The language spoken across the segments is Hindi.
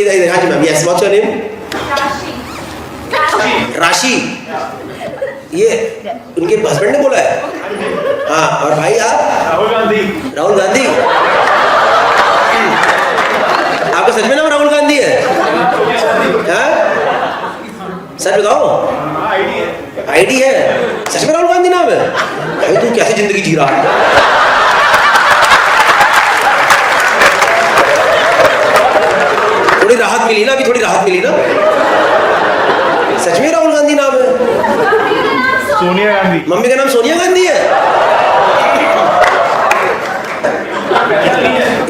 इधर हाँ जी ma'am, yes, what's your name? Rashi. ये उनके हस्बैंड ने बोला है? हाँ, और भाई आप? राहुल गांधी। राहुल गांधी? आपका सच में नाम राहुल गांधी है? हाँ? सच बताओ। आईडी है? सच में राहुल गांधी नाम है? भाई तू कैसी जिंदगी जी रहा है? थोड़ी राहत मिली ना, अभी थोड़ी राहत मिली ना? सच में राहुल गांधी नाम है? सोनिया गांधी। मम्मी का नाम सोनिया गांधी है?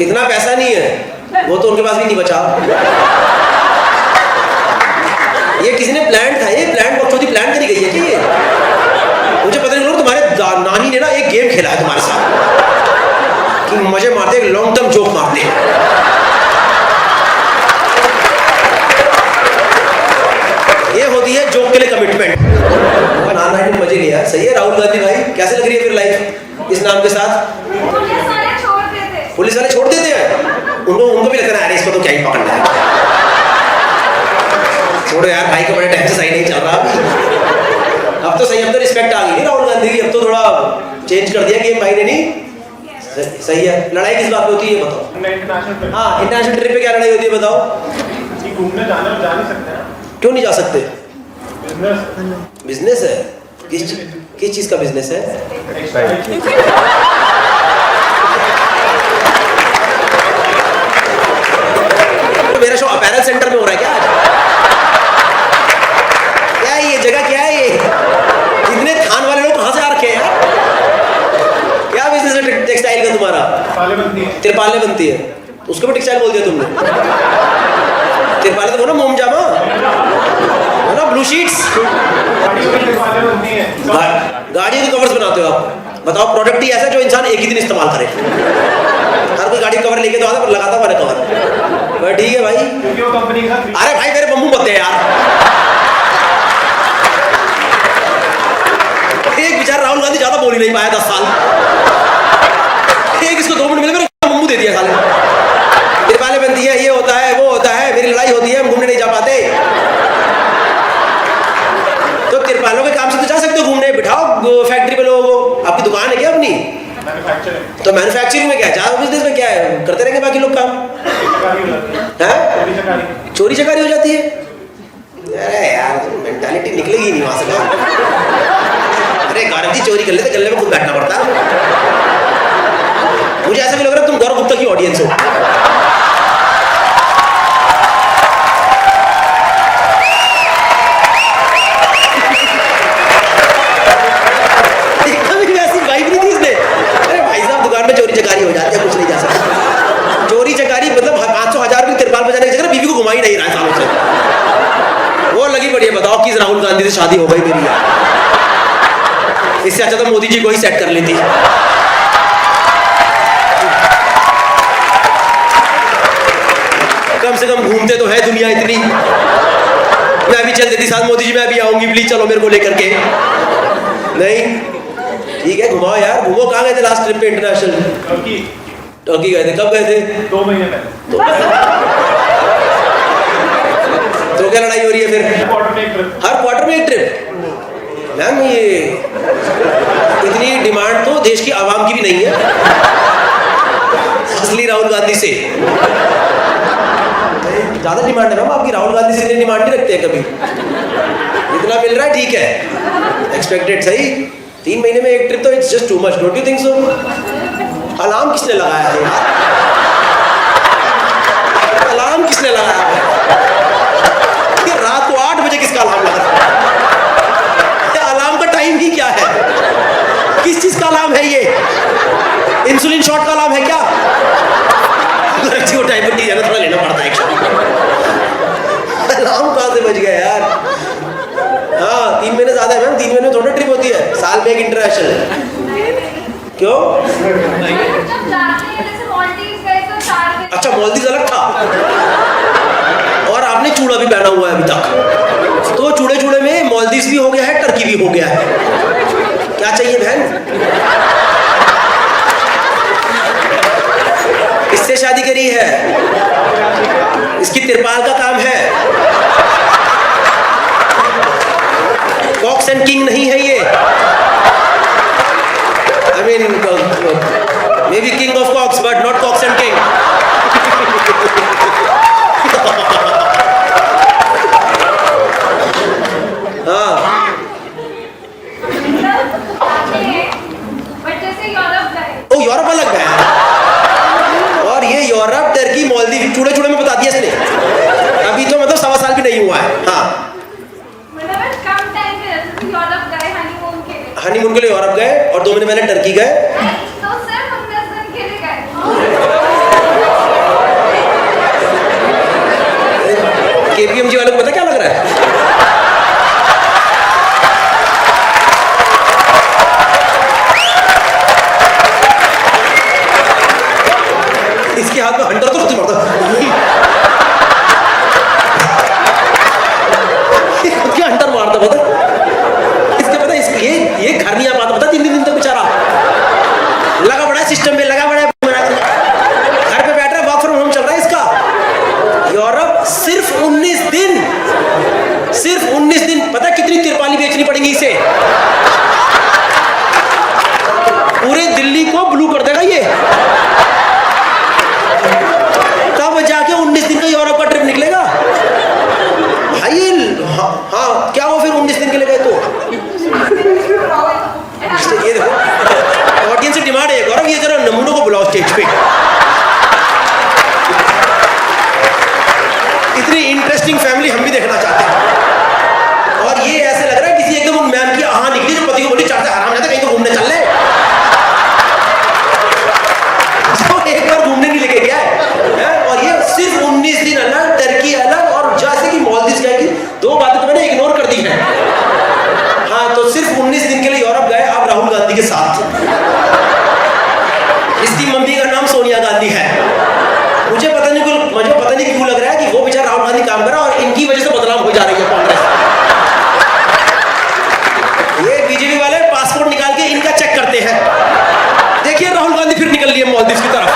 इतना पैसा नहीं है, वो तो उनके पास भी नहीं बचा। ये किसी ने प्लान था, ये प्लान बकचोदी प्लान करी गई है कि ये? मुझे पता नहीं, तुम्हारे नानी ने ना एक गेम खेला है तुम्हारे साथ कि मजे मारते, एक लॉन्ग टर्म जोक मारते हैं। ये होती है जोक के लिए कमिटमेंट। नाम ने मजे लिया, सही है राहुल गांधी भाई। कैसे लग रही है फिर लाइफ इस नाम के साथ? पुलिस वाले छोड़ देते हैं उनको भी लगता है अरे इसको तो क्या ही पकड़ना है। छोड़ो यार, भाई का बड़ा टाइम से सही नहीं चल रहा। अब तो सही, अब तो रिस्पेक्ट आ गई नहीं राहुल गांधी की, अब तो थोड़ा चेंज कर दिया गेम भाई ने। नहीं सही है। लड़ाई किस बात पे होती है ये बताओ? हाँ, इंटरनेशनल ट्रिप पे क्या लड़ाई होती है बताओ? घूमने जाना जा नहीं सकते हैं। क्यों नहीं जा सकते? बिजनेस है? किस चीज का बिजनेस है? तो मेरा शो अपैरल सेंटर में हो रहा है क्या आज? क्या है ये जगह, क्या है ये? इतने थान वाले लोग कहाँ से आ रखे हैं यार? क्या बिजनेस है टेक्सटाइल का तुम्हारा? तिरपालें बनती है, उसको भी टेक्सटाइल बोल दिया तुमने। तिरपालें तो बोलो, मोम जामा ना, ब्लू शीट्स। गाड़ी के कवर्स बनाते हो आप? बताओ, प्रोडक्ट ही ऐसा जो इंसान एक ही दिन इस्तेमाल करे। हर कोई गाड़ी कवर लेके तो आता, पर लगाता हमारे कवर। ठीक है भाई। अरे भाई मेरे बम्बू मत दे यार। एक बेचारा राहुल गांधी ज्यादा बोल ही नहीं पाया 10 साल। एक इसको 2 मिनट मिले, मेरे बम्बू दे दिया खाली। तिरपालें बनती है, ये होता है, वो होता है, मेरी लड़ाई होती है, हम घूमने नहीं जा पाते। तो तिरपालों के काम से तो जा सकते हो घूमने, बिठाओ फैक्ट्री पे लोगों को। आपकी दुकान है क्या अपनी? तो मैन्युफैक्चरिंग में क्या है, ज्यादा बिजनेस में क्या है, करते रहेंगे बाकी लोग काम। चोरी चकारी हो जाती है? अरे यार मेंटालिटी निकलेगी नहीं वहां से। अरे गारंटी चोरी कर लेते, गले में खुद बैठना पड़ता। मुझे ऐसा भी लग रहा है तुम गौरव गुप्ता की ऑडियंस हो। चोरी चकारी हो जाती है, कुछ नहीं जा सकता। चोरी चकारी मतलब 500,000 की तिरपाल बजाने की जगह बीवी को घुमा ही नहीं रहा है सालों से। वो लगी पड़ी है, बताओ किस राहुल गांधी से शादी हो गई मेरी। इससे अच्छा तो मोदी जी को ही सेट कर लेती। कम से कम घूमते तो है दुनिया इतनी। मैं भी चल देती साथ मोदी जी, मैं भी आऊंगी, प्लीज चलो मेरे को लेकर के। नहीं ठीक है, घुमाओ यार। घूमो। कहाँ गए थे लास्ट ट्रिप पे इंटरनेशनल? टर्की गए थे। कब गए थे? 2 महीने पहले। तो क्या लड़ाई हो रही है फिर? हर क्वार्टर में एक ट्रिप? मैम ये इतनी डिमांड तो देश की आवाम की भी नहीं है असली राहुल गांधी से। ज्यादा डिमांड है मैम आपकी, राहुल गांधी से इतनी डिमांड नहीं रखते हैं कभी। इतना मिल रहा है ठीक है, एक्सपेक्टेड सही। 3 महीने में एक ट्रिप तो it's just too much, don't you think so? Alarm किसने लगाया है यार? अलार्म किसने लगाया है? रात को 8 बजे किसका अलार्म लगा? अलार्म का टाइम ही क्या है? किस चीज का अलार्म है ये? इंसुलिन शॉट का अलार्म है क्या? अच्छी वो डायबिटीज है ना, थोड़ा लेना पड़ता है। अलार्म कहाँ से बज गया यार? हाँ 3 महीने ज्यादा है मैम, 3 महीने में थोड़ा ट्रिप होती है, साल में एक इंटरनेशनल। क्यों? अच्छा मालदीव अलग था और आपने चूड़ा भी पहना हुआ है अभी तक, तो चूड़े चूड़े में मालदीव भी हो गया है, टर्की भी हो गया है। क्या चाहिए बहन? इससे शादी करी है? इसकी तिरपाल का काम है, कॉक्स एंड किंग नहीं है ये। I mean may be king of cocks but not cocks and king. हाँ ओ यूरोप अलग गया, और ये यूरोप, टर्की, मालदीव, चूड़े चूड़े में बता दिया इसने। अभी तो मतलब 1.25 साल भी नहीं हुआ है। हाँ हनीमून के लिए यूरोप गए और 2 महीने पहले टर्की गए। केपीएमजी वालों को पता क्या लग रहा है? इसके हाथ में हंटर तो नहीं मारता, खुद के हंटर मारता पता। इसके पता ये घर नहीं आ पाता पता, 3 दिन तक बेचारा लगा बड़ा है सिस्टम में, लगा बड़ा है, घर पे बैठ रहा है, वर्क फ्रॉम होम चल रहा है इसका। यूरोप सिर्फ 19 दिन, पता कितनी तिरपाली बेचनी पड़ेगी इसे? पूरे दिल्ली को ब्लू कर देगा ये, तब जाके 19 दिन का यूरोप का ट्रिप निकलेगा भाई। हाँ क्या वो फिर 19 दिन के लिए गए तो ये देखो ऑडियंस से डिमांड है गौरव, ये जरा नमूनों को बुलाओ स्टेज पे। इतनी इंटरेस्टिंग फैमिली हम भी देखना चाहते हैं। और ये ऐसे लग रहा है किसी एकदम मैम की आहा निकली जो पति को बोली चाहते आराम जाता कहीं तो घूमने चल ले, जो एक बार घूमने नहीं लेके गया है। और ये सिर्फ 19 दिन अलग, टर्की अलग, और जैसे कि मालदीव जाएगी। 2 बातें तो मैंने इग्नोर कर दी है। हाँ तो सिर्फ 19 दिन के लिए यूरोप गए आप राहुल गांधी के साथ। इसकी मम्मी का नाम सोनिया गांधी है। मुझे पता नहीं क्यों लग रहा है कि वो बेचारा राहुल गांधी काम कर रहा है और इनकी वजह से बदलाव हो जा रही है कांग्रेस। ये बीजेपी वाले पासपोर्ट निकाल के इनका चेक करते हैं। देखिए राहुल गांधी फिर निकल लिए मालदीव की तरफ।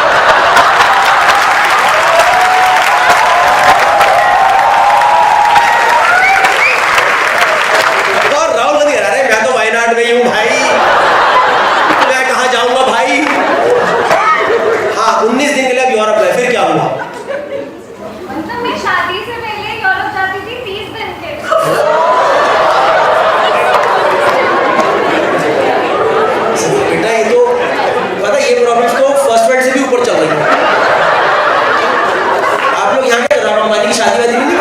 और राहुल गांधी कह रहे मैं तो वायनाड में ही हूं भाई, मैं कहां जाऊंगा भाई। हाँ 19 दिन के लिए अब यूरोप गए, फिर क्या हुआ? मतलब मैं शादी से पहले यूरोप जाती थी 30 दिन के लिए। बेटा ये तो पता ये प्रॉब्लम्स तो फर्स्ट वर्ल्ड से भी ऊपर चल रही है। आप लोग यहाँ के राम अंबानी की शादी वादी नहीं,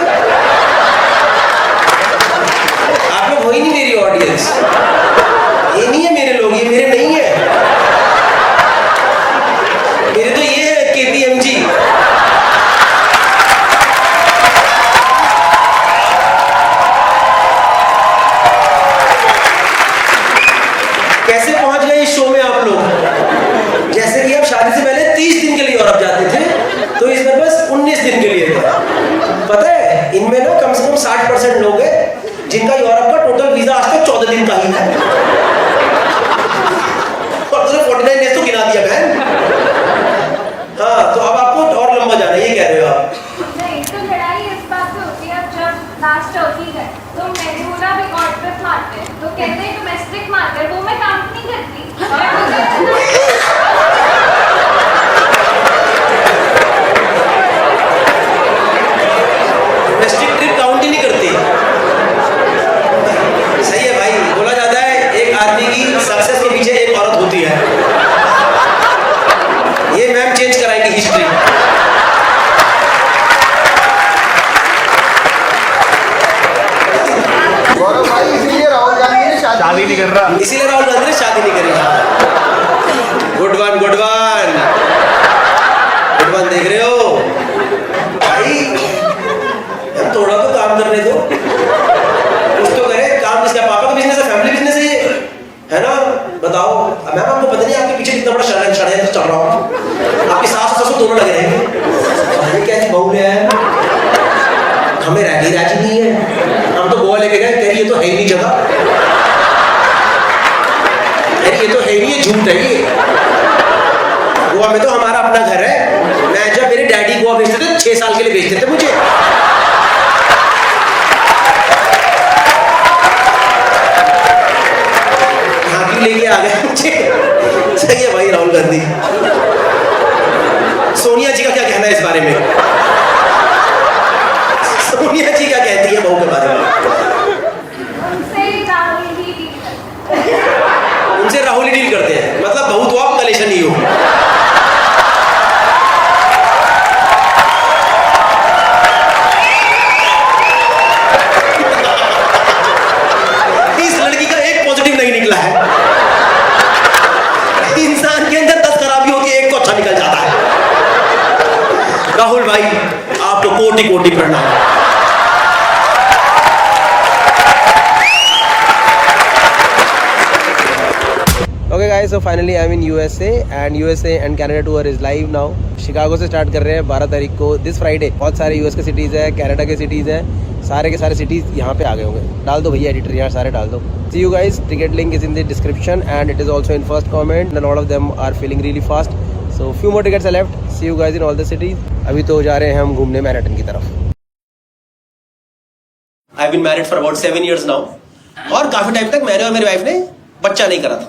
आप लोग हो ही नहीं मेरी ऑडियंस। ये नहीं है मेरे लोग, ये मेरे नहीं है, मेरे तो ये है केपीएमजी। कैसे पहुंच गए इस शो में आप लोग? जैसे कि आप शादी से पहले 30 दिन के लिए यूरोप जाते थे, तो इस बार बस 19 दिन के लिए थे। पता है इनमें ना कम से कम 60% लोग हैं जिनका यूरोप का टोटल वीजा आज तक 14 दिन का ही है। और तुमने 49 डेज तो गिना दिया बहन। हाँ तो अब आपको और लंबा जाना है, ये कह रहे हो आप? नहीं तो लड़ाई इस बात पे होती है। अब जब लास्ट टर्की गए तो मैंने बोला अभी कॉर्पोरेट मारते हैं, तो कहते हैं डोमेस्टिक मार्केट, वो मैं काम नहीं करती। डोमेस्टिक ट्रिप काउंट ही नहीं करती। सही है भाई, बोला जाता है एक आदमी की सक्सेस के पीछे एक औरत होती है। ये मैम चेंज कराएंगे हिस्ट्री। गौरव भाई इसीलिए राहुल गांधी ने शादी नहीं कर रहा। इसीलिए राहुल गांधी ने शादी नहीं करी। Good one good one good one, देख रहे हो भाई? हम थोड़ा तो काम करने दो, कुछ तो करे। काम किसका? पापा का बिजनेस है, फैमिली बिजनेस है ये, है ना? बताओ मैम, आपको पता नहीं आपके पीछे कितना बड़ा षड्यंत्र चल रहा हो। आपकी सास ससुर दोनों लगे रहेंगे। क्या बहू ले आए, हमें राजी नहीं है, हम तो गोवा लेके गए, कह रही ये तो है ही नहीं जगह, अरे ये तो है ही नहीं, ये झूठ है ये। गोवा में तो हमारा अपना घर है। मैं जब मेरे डैडी गोवा भेजते थे 6 साल के लिए भेजते थे मुझे। हाँ क्यों लेके आ गए मुझे? सही है भाई राहुल गांधी। सोनिया जी का क्या कहना है इस बारे में? सोनिया जी क्या कहती है बहू के बारे में? उनसे राहुल ही डील करते हैं, मतलब बहू तो आप कलेशन ही हो। इस लड़की का एक पॉजिटिव नहीं निकला है। इंसान के अंदर 10 खराबी होती है, एक तो अच्छा निकल जाता है। राहुल भाई आपको कोटि कोटि प्रणाम। Okay guys, so finally I'm in USA and USA and Canada tour is live now. Chicago से स्टार्ट कर रहे हैं 12 तारीख को, दिस फ्राइडे। बहुत सारे यूएस के सिटीज़ है, कनाडा के सिटीज़ हैं, सारे के सारे सिटीज़ यहाँ पे आ गए होंगे। डाल दो भैया एडिटर, यहाँ सारे डाल दो। See you guys, ticket link is in the description and it is also in first comment and a lot of them are filling really fast. So few more tickets are left. See you guys in all the cities. अभी तो जा रहे हैं हम घूमने मैनहट्टन की तरफ। I've been married for about 7 years now. और काफी टाइम तक मैंने और मेरी वाइफ ने बच्चा नहीं करा था।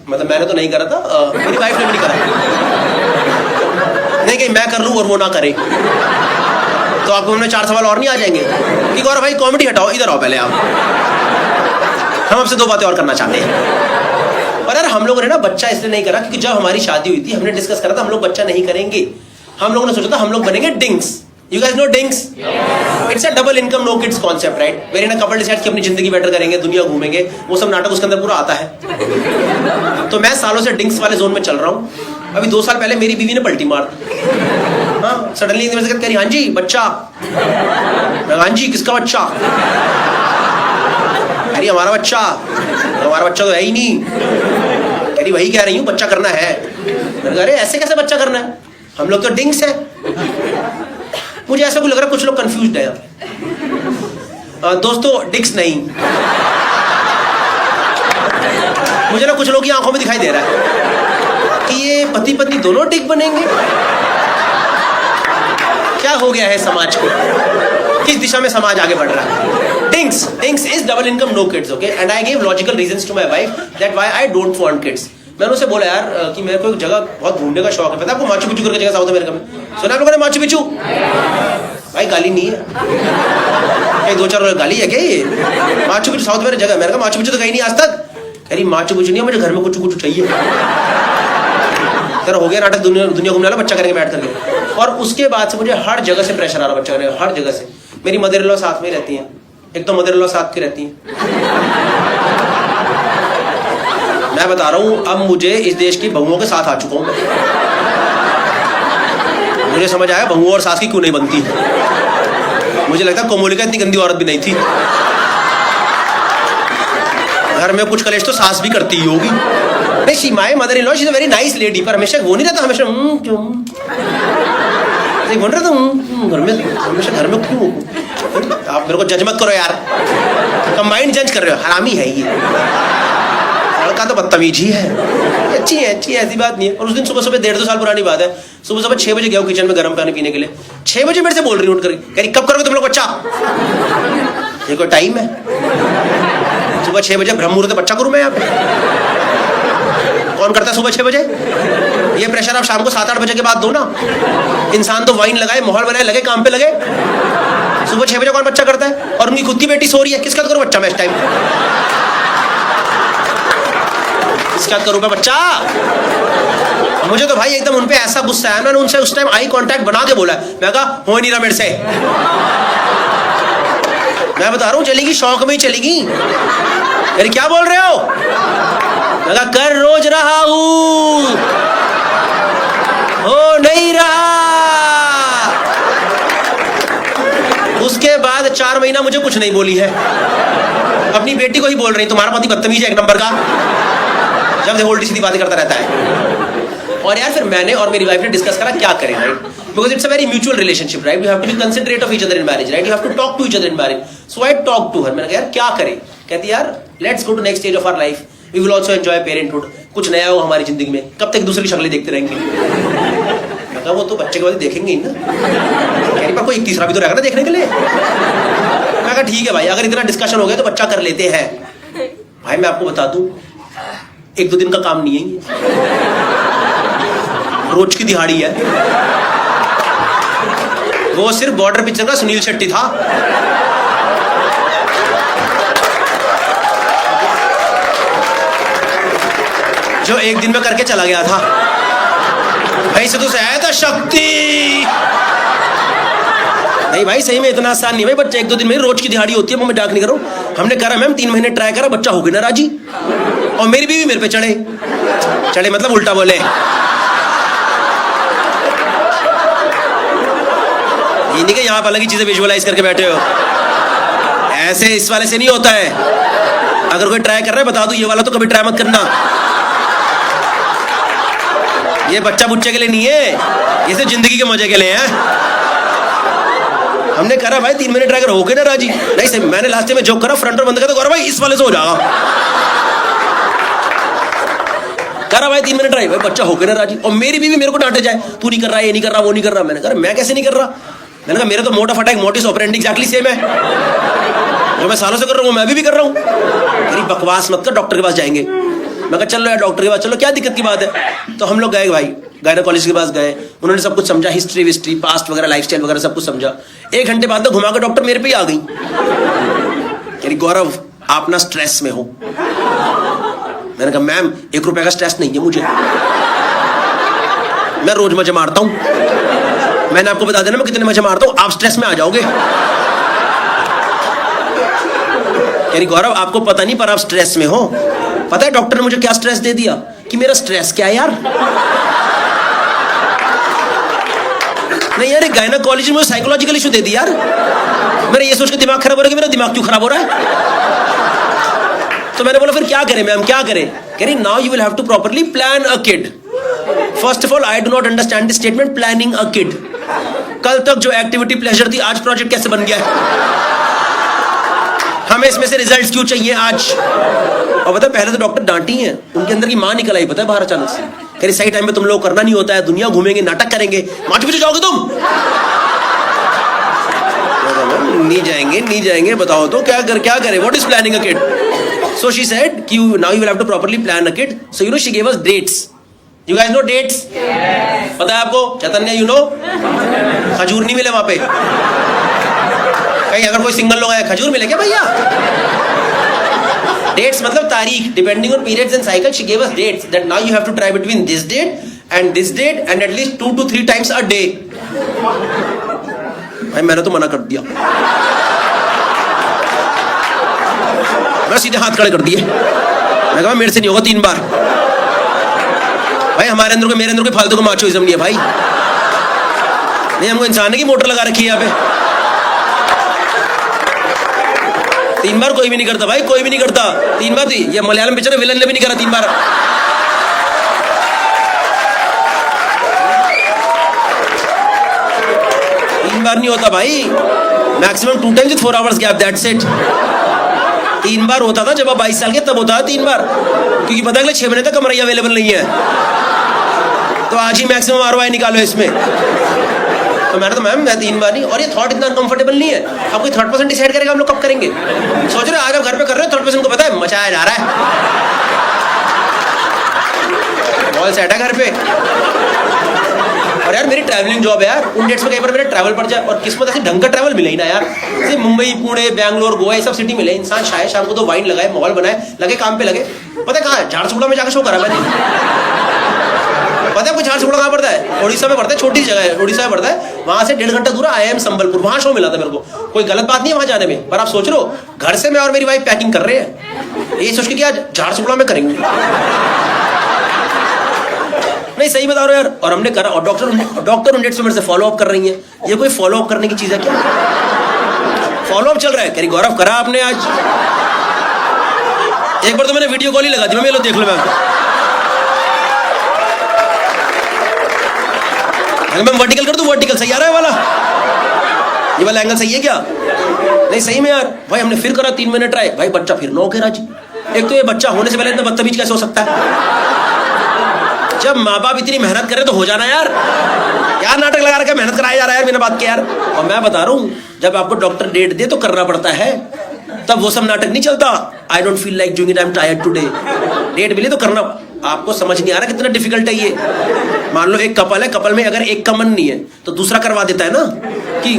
मतलब मैंने तो नहीं करा था, मेरी वाइफ ने भी नहीं करा। नहीं कि मैं कर लूं और वो ना करे, तो आपको हमने 4 सवाल और नहीं आ जाएंगे कि गौरव भाई कॉमेडी हटाओ, इधर आओ पहले आप, हम आपसे 2 बातें और करना चाहते हैं। और यार हम लोगों ने ना बच्चा इसलिए नहीं करा क्योंकि जब हमारी शादी हुई थी हमने डिस्कस करा था हम लोग बच्चा नहीं करेंगे। हम लोगों ने सोचा था हम लोग बनेंगे डिंग्स। You guys know DINGS? It's a double income no kids concept, right? Wherein a couple decides कि अपनी जिंदगी बेटर करेंगे, दुनिया घूमेंगे, वो सब नाटक उसके अंदर पूरा आता है। तो मैं सालों से DINGS वाले जोन में चल रहा हूँ। अभी 2 साल पहले मेरी बीवी ने पलटी मार दी। हाँ, सडनली मेरे से कह रही हाँ जी बच्चा। हाँ जी किसका बच्चा? अरे हमारा बच्चा। हमारा बच्चा तो है ही नहीं। कह रही वही कह रही हूँ बच्चा करना है। मैंने कहा अरे ऐसे कैसे बच्चा करना है? हम लोग तो DINGS है। मुझे ऐसा कुछ लग रहा है कुछ लोग कंफ्यूज्ड है। दोस्तों डिक्स नहीं, मुझे ना कुछ लोग की आंखों में दिखाई दे रहा है कि ये पति पत्नी दोनों डिक बनेंगे। क्या हो गया है समाज को? किस दिशा में समाज आगे बढ़ रहा है? DINKs is double income no kids, okay, and I give logical reasons to my wife that why I don't want kids. मैंने उसे बोला यार कि मेरे को एक जगह बहुत घूमने का शौक है, पता है आपको? माचू पिचू करके जगह साउथ अमेरिका में, सुना आप लोगों ने माचू पिचू? भाई गाली नहीं है, कहीं 2-4 गाली है क्या ये? माचू पिचू साउथ में जगह, मैंने कहा माचू पिचू तो कहीं नहीं आज तक। कह रही माचू पिचू नहीं है, मुझे घर में कुछ कुछ चाहिए। तेरा हो गया नाटक, दुनिया घूमने वाला, बच्चा करेंगे बैठ करके। और उसके बाद से मुझे हर जगह से प्रेशर आ रहा बच्चा करेंगे, हर जगह से। मेरी मदर इन लॉ साथ में रहती है, एक तो मदर इन लॉ साथ की रहती है। मैं बता रहा हूं अब मुझे इस देश की बहुओं के साथ आ चुका हूं। मुझे समझ आया बहुओं और सास की क्यों नहीं बनती। मुझे लगता है कोमोलिका इतनी गंदी औरत भी नहीं थी। घर में कुछ कलेश तो सास भी करती ही होगी। नहीं, she my mother in law she is a very nice lady, पर हमेशा वो नहीं रहता, हमेशा क्यों नहीं बोल रहा था घर में, हमेशा घर में क्यों? आप मेरे को जज मत करो यार, कंबाइंड जज कर रहे हो, हरामी है ये। लड़का तो बदतमीज ही है। अच्छी है ऐसी बात नहीं है। और उस दिन सुबह 1.5-2 साल पुरानी बात है, सुबह 6 बजे गया किचन में गर्म पानी पीने के लिए। 6 बजे मेरे से बोल रही उठ कर, कह रही कब करोगे तुम लोग बच्चा? ये कोई टाइम है? सुबह 6 बजे ब्रह्म मुहूर्त बच्चा करूं मैं यहाँ पे? कौन करता है सुबह 6 बजे? ये प्रेशर आप शाम को 7-8 बजे के बाद दो ना। इंसान तो वाइन लगाए, माहौल बनाए, लगे काम पे लगे। सुबह 6 बजे कौन बच्चा करता है? और उनकी खुद की बेटी सो रही है, किसका करूं बच्चा मैं इस टाइम? क्या करूं मैं बच्चा? मुझे तो भाई एकदम उनपे ऐसा गुस्सा है, मैंने उनसे उस टाइम आई कांटेक्ट बना के बोला, मैं कहा हो नहीं रहा मेरे से। मैं बता रहा हूं चलेगी, शौक में ही चलेगी। अरे क्या बोल रहे हो? मैं कहा कर रोज रहा हूं, हो नहीं रहा। उसके बाद 4 महीना मुझे कुछ नहीं बोली है। अपनी बेटी को ही बोल रही तुम्हारा पति बदतमीज है 1 नंबर का, जब देखो उल्टी सीधी बातें करता रहता है। और यार फिर मैंने और मेरी वाइफ ने डिस्कस करा क्या करें, right? Because it's a very mutual relationship, right? We have to be considerate of each other in marriage, right? You have to talk to each other in marriage. So I talk to her, मैंने कहा यार क्या करें? कहती यार let's go to next stage of our life, we will also enjoy parenthood. कुछ नया हो हमारी जिंदगी में, कब तक दूसरी शक्लें देखते रहेंगे? कहा वो तो बच्चे के बाद देखेंगे ही ना, कह रही पर कोई तीसरा भी तो रहेगा ना देखने के लिए। मैं कहा ठीक है भाई, अगर इतना डिस्कशन हो गया तो बच्चा कर लेते हैं। भाई मैं आपको बता दूं, 1-2 दिन का काम नहीं है ये, रोज की दिहाड़ी है। वो सिर्फ बॉर्डर पिक्चर का सुनील शेट्टी था। जो 1 दिन में करके चला गया था। भाई से तो आया था शक्ति। नहीं भाई सही में इतना आसान नहीं भाई, बच्चा 1-2 दिन में रोज की दिहाड़ी होती है। मैं डाक नहीं कर रहा हूं। हमने करा मैम 3 महीने ट्राई करा, बच्चा हो गया ना राजी। और मेरी बीवी मेरे पे चढ़े मतलब उल्टा बोले। ये नहीं कि यहाँ पर अलग ही चीजें विजुअलाइज करके बैठे हो, ऐसे इस वाले से नहीं होता है। अगर कोई ट्राई कर रहा है बता दो, ये वाला तो कभी ट्राई मत करना। ये बच्चा बुच्चे के लिए नहीं है, ये सिर्फ जिंदगी के मजे के लिए है। हमने करा भाई 3 महीने ट्राई कर, हो गए ना राजी। नहीं सही, मैंने लास्ट में जोक करा, फ्रंट और बंद कर, तो भाई इस वाले से हो जाएगा। करा भाई 3 महीने ट्राई, भाई बच्चा हो गया ना राजी। और मेरी बीवी मेरे को डांटे जाए, तू नहीं कर रहा, ये नहीं कर रहा, वो नहीं कर रहा। मैंने कहा मैं कैसे नहीं कर रहा? मैंने कहा मेरा तो मोटा फटा एक मोटिस ऑपरेंडी एग्जैक्टली सेम है, जो मैं सालों से कर रहा हूँ मैं भी कर रहा हूँ। तेरी बकवास मत कर, डॉक्टर के पास जाएंगे। मैं कहा चलो यार डॉक्टर के पास चलो, क्या दिक्कत की बात है? तो हम लोग गए भाई, गायनेकोलॉजिस्ट के पास गए। उन्होंने सब कुछ समझा, हिस्ट्री पास्ट वगैरह, लाइफस्टाइल वगैरह सब कुछ समझा। 1 घंटे बाद घुमा कर डॉक्टर मेरे पे ही आ गई। कह रही गौरव आप ना स्ट्रेस में हो। मैंने कहा मैम 1 रुपए का स्ट्रेस नहीं है मुझे, मैं रोज मजे मारता हूं। मैंने आपको बता देना मैं कितने मजे मारता हूं, आप स्ट्रेस में आ जाओगे। कह रही गौरव आपको पता नहीं पर आप स्ट्रेस में हो। पता है डॉक्टर ने मुझे क्या स्ट्रेस दे दिया कि मेरा स्ट्रेस क्या है यार। नहीं यार गायनेकोलॉजी में साइकोलॉजिकल इशू दे दी यार। मेरा ये सोच के दिमाग खराब हो रहा है कि मेरा दिमाग क्यों खराब हो रहा है। तो मैंने बोला फिर क्या करें मैम, क्या करें? कह रही now you will have to properly plan a kid. First of all I do not understand this statement planning a kid. कल तक जो एक्टिविटी प्लेजर थी आज प्रोजेक्ट कैसे बन गया है? हमें इसमें से रिजल्ट्स क्यों चाहिए आज? और पता है पहले तो डॉक्टर डांटी हैं, उनके अंदर की मां निकल आई पता है बाहर अचानक से। कह रही सही टाइम पे तुम लोग करना नहीं होता है, दुनिया घूमेंगे, नाटक करेंगे, माचू पीछे जाओगे तुम। नहीं जाएंगे बताओ तो क्या करें? What is planning a kid? So she said कि now you will have to properly plan a kid. So you know she give us dates. You guys know dates? पता है आपको चैतन्य यू नो? खजूर नहीं मिले वहां पे कहीं, अगर कोई सिंगल लोग आया खजूर मिले क्या भैया? डेट्स मतलब तारीख, depending on periods and cycle she give us dates that now you have to try between this date and at least 2 to 3 times a day. भाई मैंने तो मना कर दिया, मैं सीधे हाथ खड़े कर दिए। मैं कहा मेरे से नहीं होगा 3 बार। भाई हमारे अंदर को मेरे अंदर कोई फालतू का माचोइज्म नहीं है भाई। नहीं हमको इंसान की मोटर लगा रखी है यहाँ पे। 3 बार कोई भी नहीं करता भाई, कोई भी नहीं करता 3 बार। ये मलयालम पिक्चर विलन ने भी नहीं करा 3 बार। 3 बार नहीं होता भाई, maximum 2 times with 4 hours gap, that's it। 3 बार होता था जब आप 22 साल के, तब होता था 3 बार, क्योंकि पता अगले 6 महीने तक कमरैया अवेलेबल नहीं है। तो आज ही मैक्सिमम ROI निकालो इसमें। तो मैंने तो मैम मैं 3 बार नहीं। और ये थॉट इतना अनकंफर्टेबल नहीं है। अब कोई 3rd डिसाइड करेगा हम लोग कब करेंगे? सोच रहे आज आप घर पे कर रहे हो, 3rd को पता है मचाया जा रहा है, बॉल सेट है घर पे। और यार मेरी ट्रैवलिंग जॉब है यार, उन डेट्स में कहीं पर मेरा ट्रैवल पड़ जाए, और किस्मत ऐसे ढंग का ट्रैवल मिले ही ना यार। जैसे मुंबई, पुणे, बैंगलोर, गोवा, ये सब सिटी मिले। इंसान शाम को तो वाइन लगाए, माहौल बनाए, लगे काम पे लगे। पता है कहाँ है? झारसुगुड़ा में जाकर शो करा मैंने। पता है कुछ झारसुगुड़ा कहाँ पड़ता है? उड़ीसा में पड़ता है, छोटी जगह है, उड़ीसा में पड़ता है। वहां से 1.5 घंटा दूर IIM संबलपुर, वहां शो मिला था मेरे को। कोई गलत बात नहीं है वहां जाने में, पर आप सोच लो घर से मैं और मेरी वाइफ पैकिंग कर रहे हैं, ये सोच के कि आज झारसुगुड़ा में करेंगे। नहीं सही बता रहा हूं यार। और हमने करा, और डॉक्टर उन डेट्स में मेरे से फॉलो अप कर रही है। ये कोई फॉलो अप करने की चीज है क्या? फॉलो अप चल रहा है। कह रही गौरव करा आपने आज? एक बार तो मैंने वीडियो कॉल ही लगा दी, मैं लो देख लो मैम। मैं वर्टिकल कर दूं? वर्टिकल सही आ रहा है वाला? ये वाला एंगल सही है क्या? नहीं सही में यार। भाई हमने फिर करा 3 महीने ट्राई, भाई बच्चा फिर 9 के राजी। एक तो ये बच्चा होने से पहले इतना बदतमीज कैसे हो सकता है? जब माँ बाप इतनी मेहनत करे तो हो जाना यार। लगा रखा है, मेहनत कराया जा रहा है यार बिना बात के यार। और मैं बता रहा हूँ, जब आपको डॉक्टर डेट दे तो करना पड़ता है, तब वो सब नाटक नहीं चलता। I don't feel like doing it, I am tired today. Date मिली तो करना। आपको समझ नहीं आ रहा कितना डिफिकल्ट है ये। मान लो एक कपल है, कपल में अगर एक का मन नहीं है तो दूसरा करवा देता है ना कि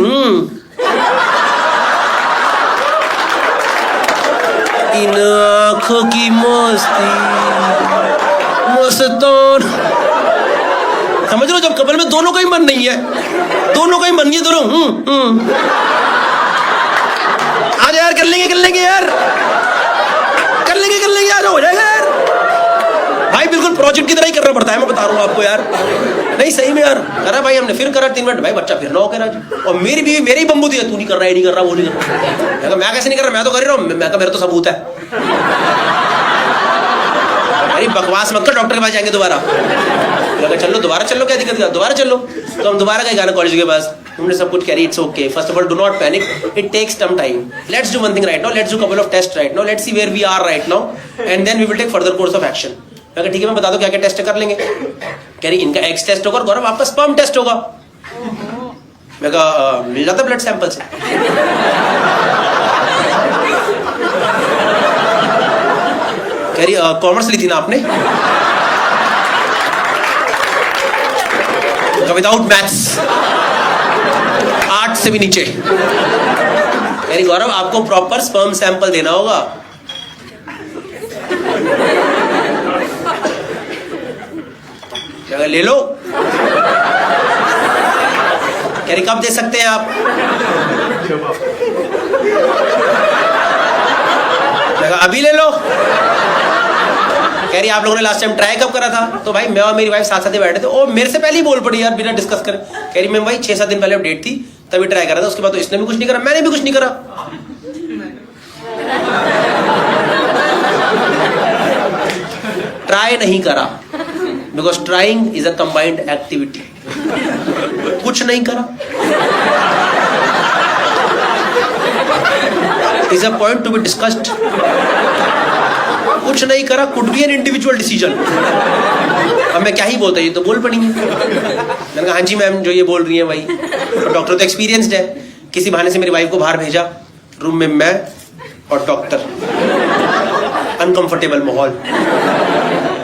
इन आँखों की मस्ती मस्तान। समझ लो, जब कपल में दोनों का ही मन नहीं है, दोनों का ही मन नहीं है, दोनों आज यार कर लेंगे यार, कर लेंगे यार, हो जाएगा यार। भाई बिल्कुल प्रोजेक्ट की तरह ही करना पड़ता है, मैं बता रहा हूँ आपको यार। नहीं सही में यार, करा भाई हमने, फिर करा 3 मिनट, भाई बच्चा फिर ना हो कह रहा। और मेरी बीवी मेरी बम्बू दी है, तू नहीं कर रहा, ये नहीं कर रहा, वो नहीं कर रहा। मैं कैसे नहीं कर रहा, मैं तो कर ही रहा हूँ। मैं मेरा तो सबूत है। अरे बकवास मत कर, डॉक्टर के पास जाएंगे दोबारा। चलो दोबारा चलो, क्या दिक्कत है, दोबारा चलो। तो हम दोबारा गए गायनेकोलॉजी के पास, हमने सब कुछ करी, it's okay. First of all do not panic, it takes some time. Let's do one thing right now, let's do couple of test right now, let's see where we are right now and then we will take further course of action. मैं कहा ठीक है, मैं बता दो क्या क्या टेस्ट कर लेंगे। कह रही इनका एक्स टेस्ट होगा और गौरव आपका स्पर्म टेस्ट होगा। मैं कहा मिल जाता ब्लड सैंपल से। कह रही कॉमर्स ली थी ना आपने? विदाउट मैथ्स, 8 से भी नीचे। कह रही गौरव आपको प्रॉपर स्पर्म सैंपल देना होगा। ले लो। कह रही कब दे सकते हैं आप? अभी ले लो। कह रही आप लोगों ने लास्ट टाइम ट्राई कब करा था? तो भाई मैं और मेरी वाइफ साथ साथ ही बैठे थे, और मेरे से पहले ही बोल पड़ी यार बिना डिस्कस करे। कह रही मैं भाई 6-7 दिन पहले डेट थी तभी ट्राई करा था, उसके बाद तो इसने भी कुछ नहीं करा, मैंने भी कुछ नहीं करा। ट्राई नहीं करा, because trying is a combined activity. कुछ नहीं करा is a point to be discussed. कुछ नहीं करा could be an individual decision. अब मैं क्या ही बोलता, ये तो बोल पड़ी। मैंने कहा हाँ जी मैम, जो ये बोल रही है भाई, तो डॉक्टर तो एक्सपीरियंस्ड है। किसी बहाने से मेरी वाइफ को बाहर भेजा, रूम में मैं और डॉक्टर, अनकंफर्टेबल माहौल,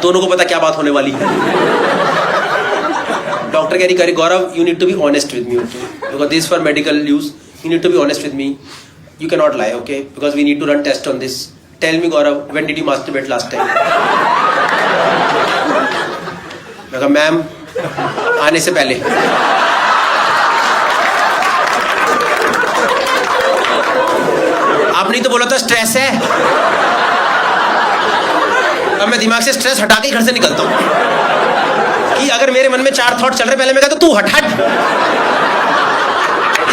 दोनों को पता क्या बात होने वाली है। डॉक्टर कह रही Gaurav you need to be honest with me, because this for medical use, you need to be honest with me, you cannot lie, okay, because we need to run test on this. Tell me Gaurav, when did you masturbate last time? मैं कहा मैम आने से पहले। आपने तो बोला था स्ट्रेस है। अब मैं दिमाग से स्ट्रेस हटा के घर से निकलता हूँ कि अगर मेरे मन में 4 थॉट चल रहे, पहले मैं कहता तू हट,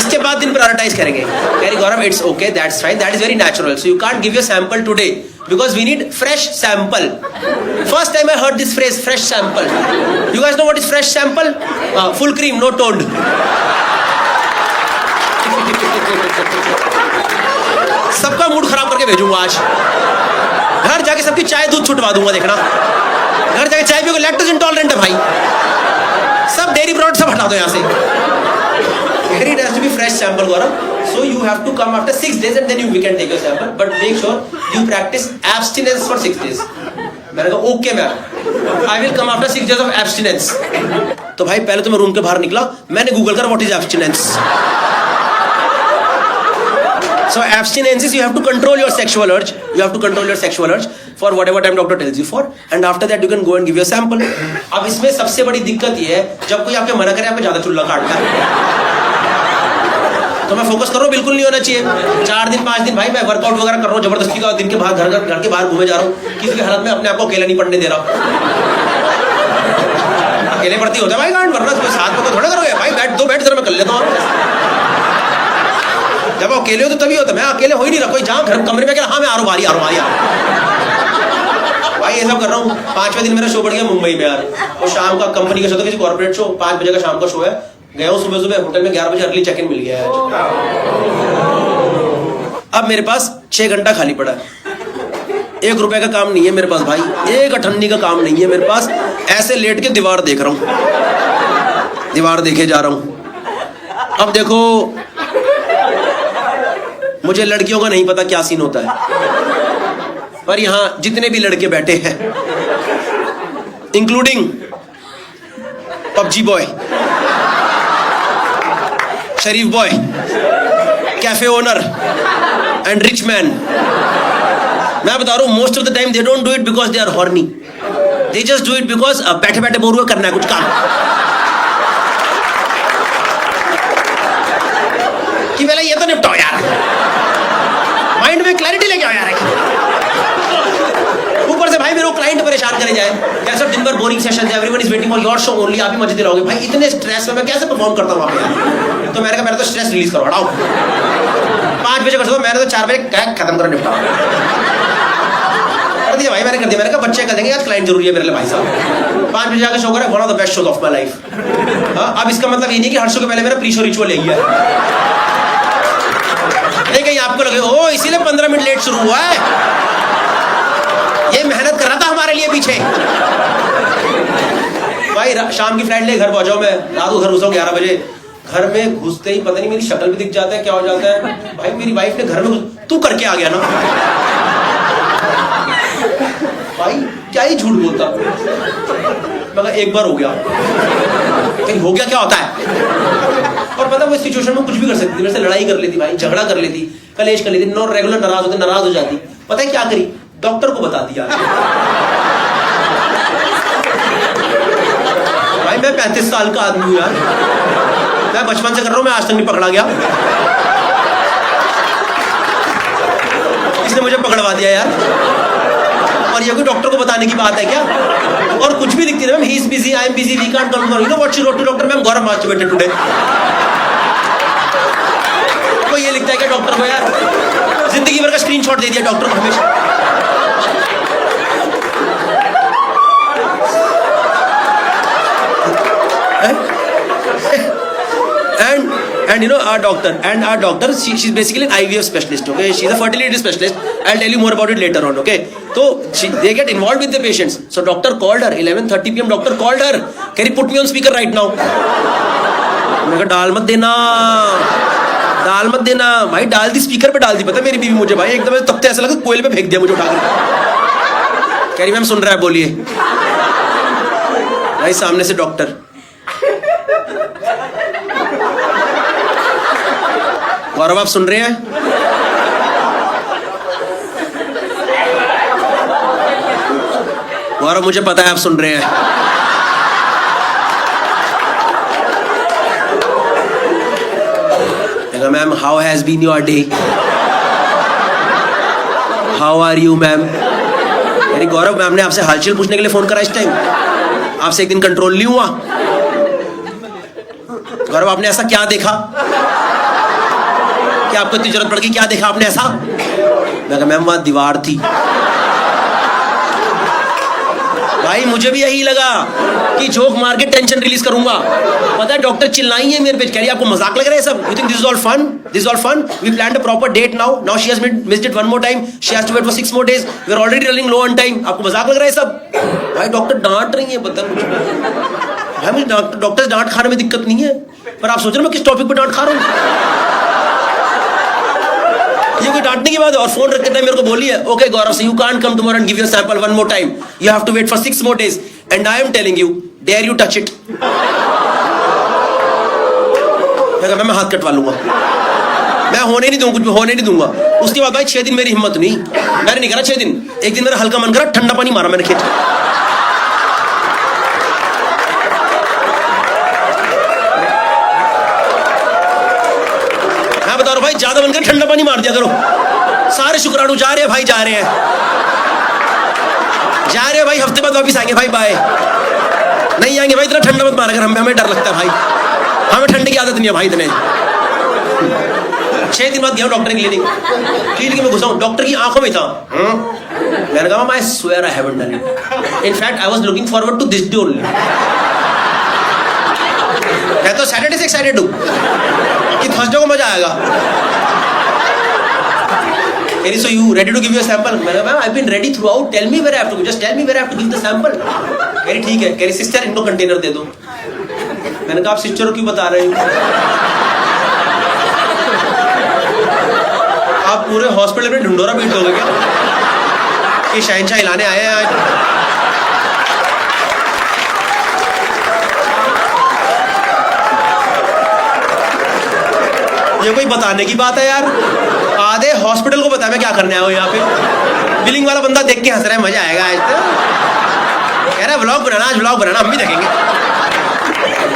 इसके बाद दिन प्रायोरिटाइज करेंगे। कह रही Gaurav it's okay, that's fine, that is very natural, so you can't give your sample today because we need fresh sample. First time I heard this phrase, fresh sample. You guys know what is fresh sample? Full cream, no toned. सबका मूड खराब करके भेजूंगा आज। घर जाके सबकी चाय दूध छुटवा दूंगा, देखना। घर जाके चाय पियोगे, लैक्टोज इंटॉलरेंट है भाई, सब डेयरी प्रोडक्ट सब हटा दो यहाँ से। It has to be fresh sample, Gaurav. So you have to come after 6 days and then we can take your sample. But make sure you practice abstinence for 6 days. मैंने कहा okay ma'am, I will come after 6 days of abstinence. तो भाई पहले तो मैं रूम के बाहर निकला, मैंने गूगल करा what is abstinence. So abstinence is you have to control your sexual urge. You have to control your sexual urge for whatever time doctor tells you for, and after that you can go and give your sample. अब इसमें सबसे बड़ी दिक्कत ये है जब कोई आपके मना करे, आपको ज्यादा चुल्ला काटता है। तो मैं फोकस कर रहा हूँ, बिल्कुल नहीं होना चाहिए। 4 दिन 5 दिन भाई मैं वर्कआउट वगैरह कर रहा हूँ जबरदस्ती का, दिन के बाहर घर के बाहर घूमे जा रहा हूँ, किसी की हालत में अपने आप को अकेला नहीं पढ़ने दे रहा हूँ। अकेले पढ़ती होता है भाई गांड, वरना तुम्हें साथ में थोड़ा करोगे भाई, बैठ जरा मैं कर लेता हूँ। जब अकेले हो तो तभी होता, मैं अकेले हो ही नहीं रहा, कोई जहाँ घर कमरे में क्या, हाँ मैं आ रहा हूँ भाई, ये सब कर रहा हूँ। 5वें दिन मेरा शो बढ़ गया मुंबई में यार, और शाम का कंपनी का शो था, किसी कॉर्पोरेट शो, 5 बजे का शाम का शो है। गया हूँ सुबह होटल में, 11 बजे अर्ली चेक इन मिल गया है। अब मेरे पास 6 घंटा खाली पड़ा है, 1 रुपए का काम नहीं है मेरे पास भाई, 1 अठन्नी का काम नहीं है मेरे पास। ऐसे लेट के दीवार देख रहा हूँ, दीवार देखे जा रहा हूँ। अब देखो, मुझे लड़कियों का नहीं पता क्या सीन होता है, पर यहां जितने भी लड़के बैठे हैं, इंक्लूडिंग पबजी बॉय, शरीफ boy, cafe owner and rich man, मैं बता रहा हूं, most of the time they don't do it because they are horny, they just do it because बैठे बैठे बोर हुए करना है कुछ काम, कि पहले ये तो निपटाओ यार, माइंड में क्लैरिटी लेके आओ यार। ऊपर से भाई मेरे को क्लाइंट परेशान करे जाए, यार सर दिन भर बोरिंग सेशन है, everyone is waiting for your show only, आप ही मजे रहोगे भाई, इतने स्ट्रेस में मैं कैसे परफॉर्म करता हूं वहां पे, तो मैंने कहा मेरा तो स्ट्रेस रिलीज करो, हटाओ 5 बजे कर दो, मैंने तो 4 बजे खत्म करो, निपटाओ कर दिया भाई, मैंने कर दिया, मैंने कहा बच्चे कर देंगे, आज क्लाइंट जरूरी है मेरे लिए भाई साहब, 5 बजे जाकर शो करा, one of the best shows of my life. अब इसका मतलब ये नहीं कि हर शो के पहले मेरा प्री शो रिचुअल यही है, नहीं कहीं आपको लगे ओ इसीलिए 15 मिनट लेट शुरू हुआ है, ये मेहनत कर रहा था हमारे लिए पीछे। भाई शाम की फ्लाइट ले घर पहुंचाओ, मैं रात को घर घुसा 11 बजे, घर में घुसते ही पता नहीं मेरी शक्ल भी दिख जाता है, क्या हो जाता है भाई, मेरी वाइफ ने घर में तू करके आ गया ना भाई, क्या ही झूठ बोलता, मगर एक बार हो गया, कहीं हो गया क्या होता है, और पता वो सिचुएशन में कुछ भी कर सकती थी, मेरे से लड़ाई कर लेती भाई, झगड़ा कर लेती, कलेश कर लेती, नो रेगुलर नाराज हो जाती, पता है क्या करी, डॉक्टर को बता दिया। भाई मैं 35 साल का आदमी हूं यार, मैं बचपन से कर रहा हूं, मैं आज तक नहीं पकड़ा गया, इसने मुझे पकड़वा दिया यार, और ये कोई डॉक्टर को बताने की बात है क्या, और कुछ भी दिखती है ma'am, he is busy, I am busy, we can't come, you know what she wrote to doctor ma'am, Gaurav masturbated today, कोई ये लिखता है क्या डॉक्टर को यार, जिंदगी भर का स्क्रीनशॉट दे दिया डॉक्टर को हमेशा। And you know our doctor she's basically an IVF specialist, okay, she's a fertility specialist, I'll tell you more about it later on, okay, so they get involved with the patients, so doctor called her 11:30 PM, doctor called her, can you put me on speaker right now, मैं कहा डाल मत देना भाई, डाल दी स्पीकर पे, डाल दी, पता मेरी बीवी मुझे भाई एकदम तब ऐसा लगा कोयले पे फेंक दिया मुझे उठा कर, कह रही मैम सुन रहा है बोलिए, भाई सामने से डॉक्टर, गौरव आप सुन रहे हैं, गौरव मुझे पता है आप सुन रहे हैं, ma'am how has been your day, how are you ma'am, यानी गौरव मैम ने आपसे हालचाल पूछने के लिए फोन करा इस टाइम, आपसे एक दिन कंट्रोल नहीं हुआ, गौरव आपने ऐसा क्या देखा कि आपको इतनी जरूरत पड़ गई, क्या देखा आपने ऐसा, मैं कहा मैम वहां दीवार थी, भाई मुझे भी यही लगा कि जोक मार के टेंशन रिलीज करूंगा, पता है डॉक्टर चिल्लाई है मेरे पे, कह रही आपको मजाक लग रहा है सब, you think this is all fun, we planned a proper date, now she has missed it one more time, she has to wait for 6 more days, we are already running low on time, आपको मजाक लग रहा है सब, भाई डॉक्टर डांट रही है, पता मुझे भाई, मुझे डॉक्टर डांट खाने में दिक्कत नहीं है, पर आप सोच रहे हो मैं किस टॉपिक पे डांट खा रहा हूँ, ये कोई डांटने की बात है, और फोन रखते टाइम मेरे को बोली है, okay Gaurav so you can't come tomorrow and give your sample one more time, you have to wait for 6 more days and I am telling you, dare you touch it, मैं हाथ कटवा लूंगा, मैं होने नहीं दूंगा, कुछ भी होने नहीं दूंगा, उसके बाद भाई 6 दिन मेरी हिम्मत नहीं, मैंने नहीं करा 6 दिन, एक दिन मेरा हल्का मन करा, ठंडा पानी मारा मैंने खींच, बता रहा भाई ज्यादा बनकर ठंडा पानी मार दिया करो, सारे शुक्राणु जा रहे हैं भाई, जा रहे हैं भाई, हफ्ते बाद वापिस आएंगे भाई, बाय, नहीं आएंगे भाई, इतना ठंडा मत मारा कर, हमें डर लगता है भाई, हमें ठंडे की आदत नहीं है भाई इतने। 6 दिन बाद गया डॉक्टर की क्लिनिक में घुसा हूं, डॉक्टर की आंखों में था, मैंने कहा I swear I haven't done it, in fact I was looking forward to this day only, मैं तो सैटरडे से एक्साइटेड हूं कि थर्सडे को मजा आएगा, so you ready to give you a sample? मैंने कहा I've been ready throughout, tell me where I have to, just tell me where I have to give the sample, कह रही ठीक है, कह रही सिस्टर इनको कंटेनर दे दो, मैंने कहा आप सिस्टर को क्यों बता रहे हो, आप पूरे हॉस्पिटल में ढिंडोरा पीट दोगे क्या कि शहनशाह हिलाने आए हैं आज? ये कोई बताने की बात है यार? आधे हॉस्पिटल को पता है मैं क्या करने आया हूँ यहाँ पे। बिलिंग वाला बंदा देख के हंस रहा है, मजा आएगा आज तो। कह रहा है व्लॉग बनाना, आज व्लॉग बनाना, हम भी देखेंगे।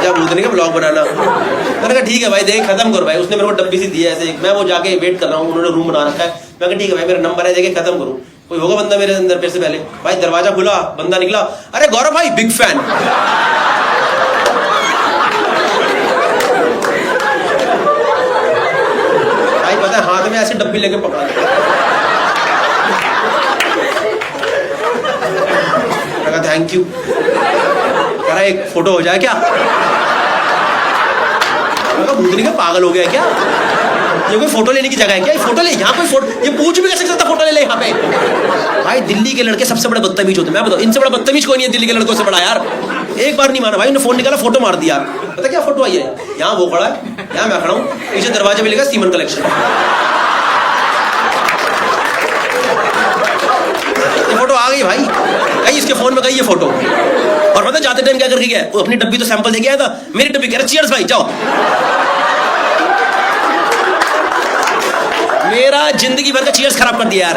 जब भूतने का ब्लॉग बनाना, मैंने कहा ठीक है भाई, देख खत्म करो भाई। उसने मेरे को डब्बी सी दी है ऐसे, मैं वो जाके वेट कर रहा हूँ, उन्होंने रूम बना रखा है। मैं कहा ठीक है भाई, मेरा नंबर है, देखे खत्म करूँ। कोई होगा बंदा मेरे अंदर मेरे से पहले? भाई दरवाजा खुला, बंदा निकला, अरे गौरव भाई बिग फैन। भाई पता है हाथ में ऐसे डब्बी लेके पकड़ा, थैंक यू। कह रहा एक फोटो हो जाए क्या? भूतनी का पागल हो गया क्या? ये कोई फोटो लेने की जगह है क्या? ये फोटो ले, यहाँ कोई फोटो, ये पूछ भी कैसे सकता फोटो ले ले यहाँ पे? भाई दिल्ली के लड़के सबसे बड़े बदतमीज होते हैं, मैं बताऊँ, इनसे बड़ा बदतमीज कोई नहीं है दिल्ली के लड़कों से बड़ा यार। एक बार नहीं माना भाई, उन्होंने फोन निकाला, फोटो मार दिया। पता क्या फोटो आई है? यहाँ वो खड़ा है, यहाँ मैं खड़ा हूँ, पीछे दरवाजे पे लिखा सीमन कलेक्शन। ये फोटो आ गई भाई, कहीं इसके फोन में गई ये फोटो। और पता जाते टाइम क्या करके गया? वो अपनी डब्बी तो सैंपल दे गया था, मेरी डब्बी कह रहा चीयर्स भाई जाओ। मेरा जिंदगी भर का चीयर्स खराब कर दिया यार।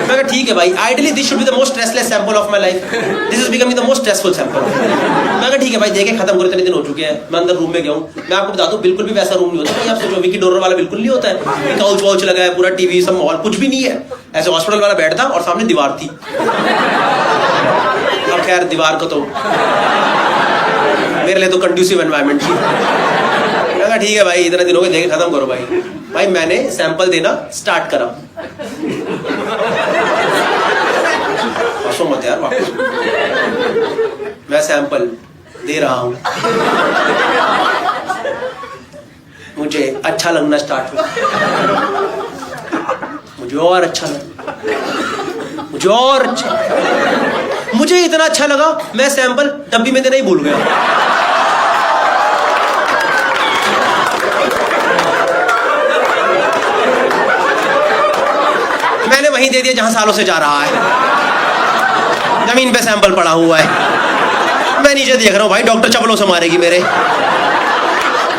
मैं कहा ठीक है भाई, ideally this should be the most stressless sample of my life, this is becoming the most stressful sample. मैं कहा ठीक है भाई, देखे खत्म करो, इतने दिन हो चुके हैं। मैं अंदर रूम में गया हूँ, मैं आपको बता दूं बिल्कुल भी वैसा रूम नहीं होता भाई। आप सोचो विकी डोनर वाला बिल्कुल नहीं होता है, काउच वाउच लगा है, पूरा टीवी सब मॉल कुछ भी नहीं है। ऐसे हॉस्पिटल वाला बेड था और सामने दीवार थी। अब खैर दीवार को तो मेरे लिए तो कंड्यूसिव एनवायरनमेंट थी। मैं कहा ठीक है भाई, इतने दिन हो गए, देखे खत्म करो भाई। भाई मैंने सैंपल देना स्टार्ट करा, हंसो मत यार वापस। मैं सैंपल दे रहा हूं, मुझे अच्छा लगना स्टार्ट हुआ, मुझे और अच्छा लगा, मुझे और अच्छा, मुझे इतना अच्छा लगा मैं सैंपल डब्बी में देना ही भूल गया। मैंने वहीं दे दिया जहां सालों से जा रहा है, जमीन पे सैंपल पड़ा हुआ है। मैं नीचे देख रहा हूं भाई, डॉक्टर चपलों से मारेगी मेरे।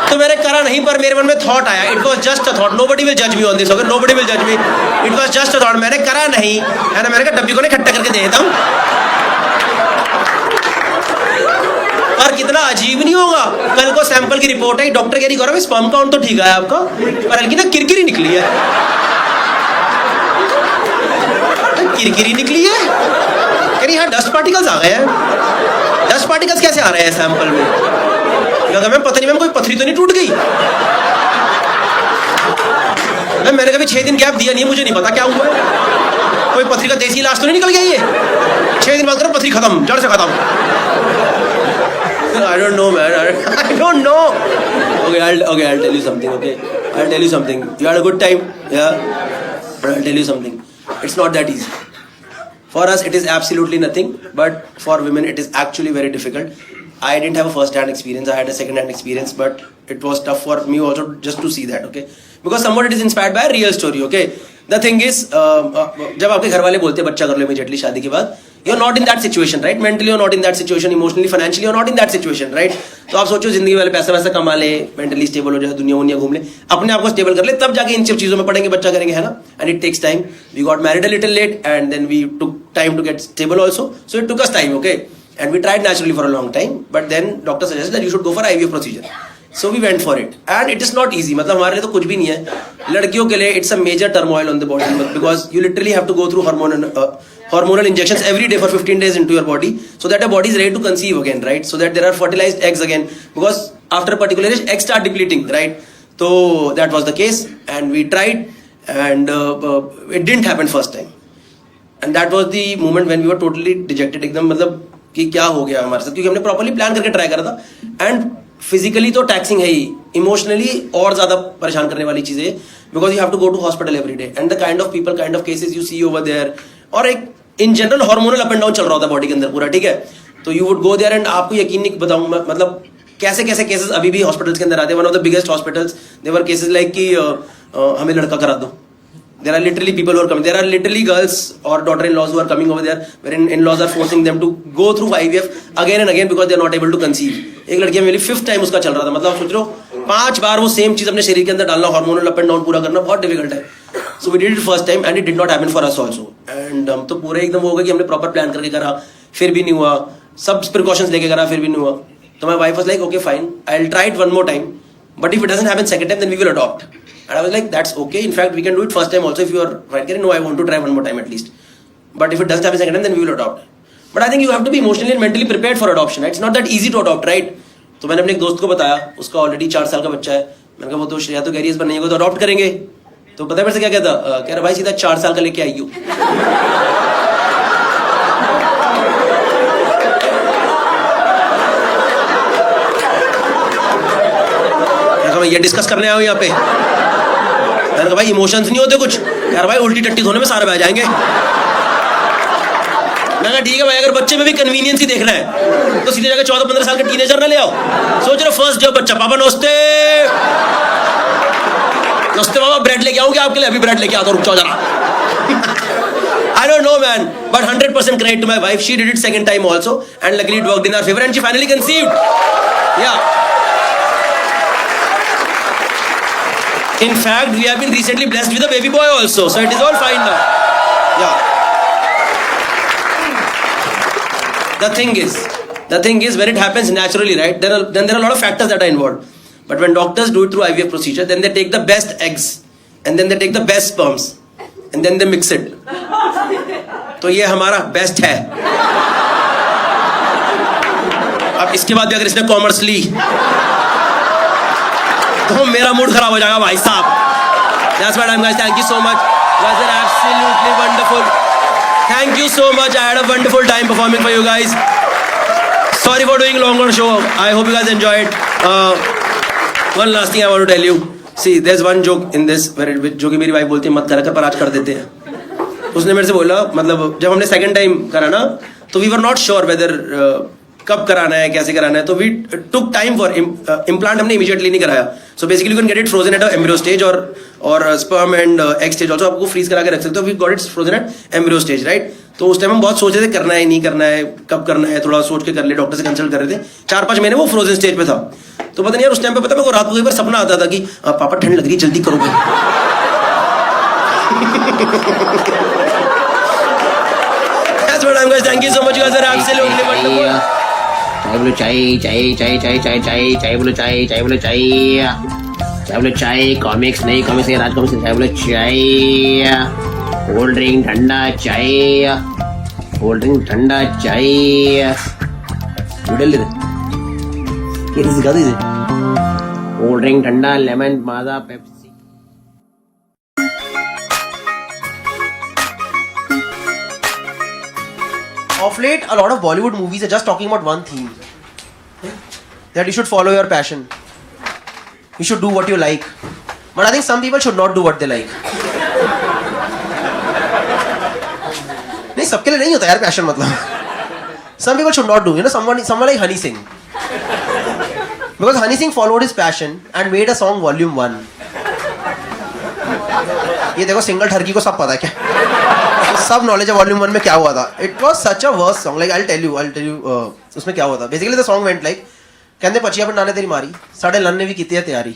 तो मैंने करा नहीं, पर मेरे मन में थॉट आया, it was just a thought, nobody will जज me on this, okay, nobody will जज मी, it was just a thought. मैंने करा नहीं है ना, मैंने कहा डब्बी को नहीं इकट्ठा करके दे देता हूं। और कितना अजीब नहीं होगा, कल को सैंपल की रिपोर्ट आई, डॉक्टर कह रही गौरव स्पर्म काउंट तो ठीक है आपका, पर हल्की ना किरकिरी निकली है। किरकिरी निकली है, कह रही हाँ डस्ट पार्टिकल्स आ गए हैं। डस्ट पार्टिकल्स कैसे आ रहे हैं सैंपल में? लगा मैं पता नहीं, मैम कोई पथरी तो नहीं टूट गई? मैंने कभी 6 दिन गैप दिया नहीं है, मुझे नहीं पता क्या हुआ है। कोई पथरी का देसी इलाज तो नहीं निकल गया ये? 6 दिन बाद करो पथरी खत्म, जड़ से खत्म। I don't know man, I don't know. Okay, I'll tell you something, okay? I'll tell you something. You had a good time, yeah? But I'll tell you something. It's not that easy. For us, it is absolutely nothing, but for women, it is actually very difficult. I didn't have a first-hand experience. I had a second-hand experience, but it was tough for me also just to see that, okay? Because somewhat it is inspired by a real story, okay? The thing is, जब आपके घर वाले बोलते हैं बच्चा कर लो immediately शादी के बाद, you're not in that situation, right? Mentally you're not in that situation, emotionally, financially you're not in that situation, right? तो आप सोचो जिंदगी वाले पैसा वैसा कमा ले, मेंटली स्टेबल हो जाए, दुनिया उनिया घूम ले, अपने आप को स्टेबल कर ले, तब जाके इन सब चीजों में पड़ेंगे, बच्चा करेंगे, है ना? And it takes time. We got married a little late, and then we took time to get stable also. So it took us time, okay? And we tried naturally for a long time, but then doctor suggested that you should go for IVF procedure. So we went for it, and it is not easy. मतलब हमारे लिए तो कुछ भी नहीं है, लड़कियों के लिए it's a major turmoil on the body because you literally have to go through hormonal injections every day for 15 days into your body, so that your body is ready to conceive again, right? So that there are fertilized eggs again, because after a particular age, eggs start depleting, right? So that was the case, and we tried, and it didn't happen first time, and that was the moment when we were totally dejected, एकदम मतलब कि क्या हो गया हमारे साथ, क्योंकि हमने प्रॉपर्ली प्लान करके ट्राई करा था, एंड फिजिकली तो टैक्सिंग है ही, इमोशनली और ज्यादा परेशान करने वाली चीज है, because you have to go to hospital every day, and the kind of people, kind of cases you see over there, और एक in general hormonal up and down चल रहा होता है बॉडी के अंदर पूरा, ठीक है? तो you would go there, and आपको यकीन नहीं बताऊं मतलब कैसे कैसे केसेस अभी भी हॉस्पिटल्स के अंदर आते हैं. One of the biggest hospitals there cases like कि हमें लड़का करा दो. There are literally people who are coming. There are literally girls or daughter-in-laws who are coming over there, wherein in-laws are forcing them to go through IVF again and again because they are not able to conceive. एक लड़की मेरी 5th टाइम उसका चल रहा था. मतलब सोच लो 5 बार वो सेम चीज अपने शरीर के अंदर डालना, हार्मोनल अप एंड डाउन पूरा करना बहुत डिफिकल्ट है. So we did it first time and it did not happen for us also. And हम तो पूरे एकदम हो गए कि हमने प्रॉपर प्लान करके करा, फिर भी नहीं हुआ. सब प्रिकॉशंस लेके करा, फिर भी नहीं हुआ. तो my wife was like, okay fine, I'll try it one more time. But if it doesn't happen second time, then we will adopt. And I was like, that's okay. In fact, we can do it first time also if you are right. No, I want to try one more time at least. But if it doesn't happen second time, then we will adopt. But I think you have to be emotionally and mentally prepared for adoption. Right? It's not that easy to adopt, right? तो मैंने अपने एक दोस्त को बताया, उसका ऑलरेडी 4 साल का बच्चा है. मैंने कहा वो तो श्रेया तो कैरियर्स बनने को तो अडॉप्ट करेंगे. तो पता है मेरे से क्या कहता? कह रहा भाई सीधा 4 साल का लेके आई हूँ. ये डिस्कस करने आया हूँ यहाँ पे. मैंने कहा भाई इमोशंस नहीं होते कुछ? यार भाई उल्टी टट्टी धोने में सारे बह जाएंगे. मैंने कहा ठीक है भाई, अगर बच्चे में भी कन्वीनियंस ही देखना है तो सीधे जाकर 14-15 साल का टीनेजर ना ले आओ. सोच रहे फर्स्ट जब बच्चा, पापा नमस्ते. नमस्ते पापा, ब्रेड लेके आऊँ क्या आपके लिए? अभी ब्रेड लेके आता हूँ, रुक जाओ जरा. I don't know man, but 100% credit to my wife. She did it second time also and luckily it worked in our favor and she finally conceived. Yeah. In fact, we have been recently blessed with a baby boy also, so it is all fine now. Yeah. The thing is, when it happens naturally, right? Then there are a lot of factors that are involved. But when doctors do it through IVF procedure, then they take the best eggs, and then they take the best sperms, and then they mix it. तो ये हमारा बेस्ट है. अब इसके बाद भी अगर इसने कॉमर्स ली तो मेरा मूड खराब हो जाएगा भाई साहब. That's my time guys. Thank you so much. Guys are absolutely wonderful. Thank you so much. I had a wonderful time performing for you guys. Sorry for doing longer show. I hope you guys enjoyed. One last thing I want to tell you. See, there's one joke in this where जो कि मेरी वाइफ बोलती है मत करा कर पर आज कर देते हैं. उसने मेरे से बोला, मतलब जब हमने सेकंड टाइम करा ना तो we were not sure whether कब कराना है, कैसे कराना है. तो we took time for implant. हमने इमीडिएटली नहीं कराया. So basically you can get it frozen at embryo stage और sperm and egg stage also आपको फ्रीज करा के रख सकते हो. We got it frozen at embryo stage, right. तो उस टाइम हम बहुत सोच रहे थे करना है नहीं करना है, कब करना है, थोड़ा सोच के कर ले. डॉक्टर से कंसल्ट कर रहे थे. 4-5 महीने वो फ्रोजन स्टेज पे था. तो पता नहीं यार उस टाइम पे पता मेरे को रात को कई बार सपना आता था कि पापा ठंड लग रही है जल्दी करो भाई. That's what I'm guys. Thank you so much. You guys are absolutely wonderful. चाय बोलो चाय, चाय चाय चाय चाय चाय चाय बोलो चाय, चाय बोलो चाय, चाय बोलो चाय. कॉमिक्स नहीं, कॉमिक्स राज कॉमिक्स. चाय बोलो चाय. कोल्ड ड्रिंक ठंडा चाय, कोल्ड ड्रिंक ठंडा चाय. उड़ल दे ये सिखा दीजिए. कोल्ड ड्रिंक ठंडा, lemon, Maaza, Pepsi. Of late, a lot of Bollywood movies are just talking about one theme. That you should follow your passion. You should do what you like. But I think some people should not do what they like. नहीं सबके लिए नहीं होता यार पैशन मतलब. Some people should not do. You know, someone like Honey Singh. Because Honey Singh followed his passion and made a song Volume 1. ये देखो सिंगल ठरकी को सब पता है क्या? सब नॉलेज है वॉल्यूम 1 में क्या हुआ था. It was such a worst song. Like I tell you उसमें क्या हुआ था. Basically the song went like कहते पचिया पर नाने तेरी मारी साढ़े लन ने भी की है तैयारी.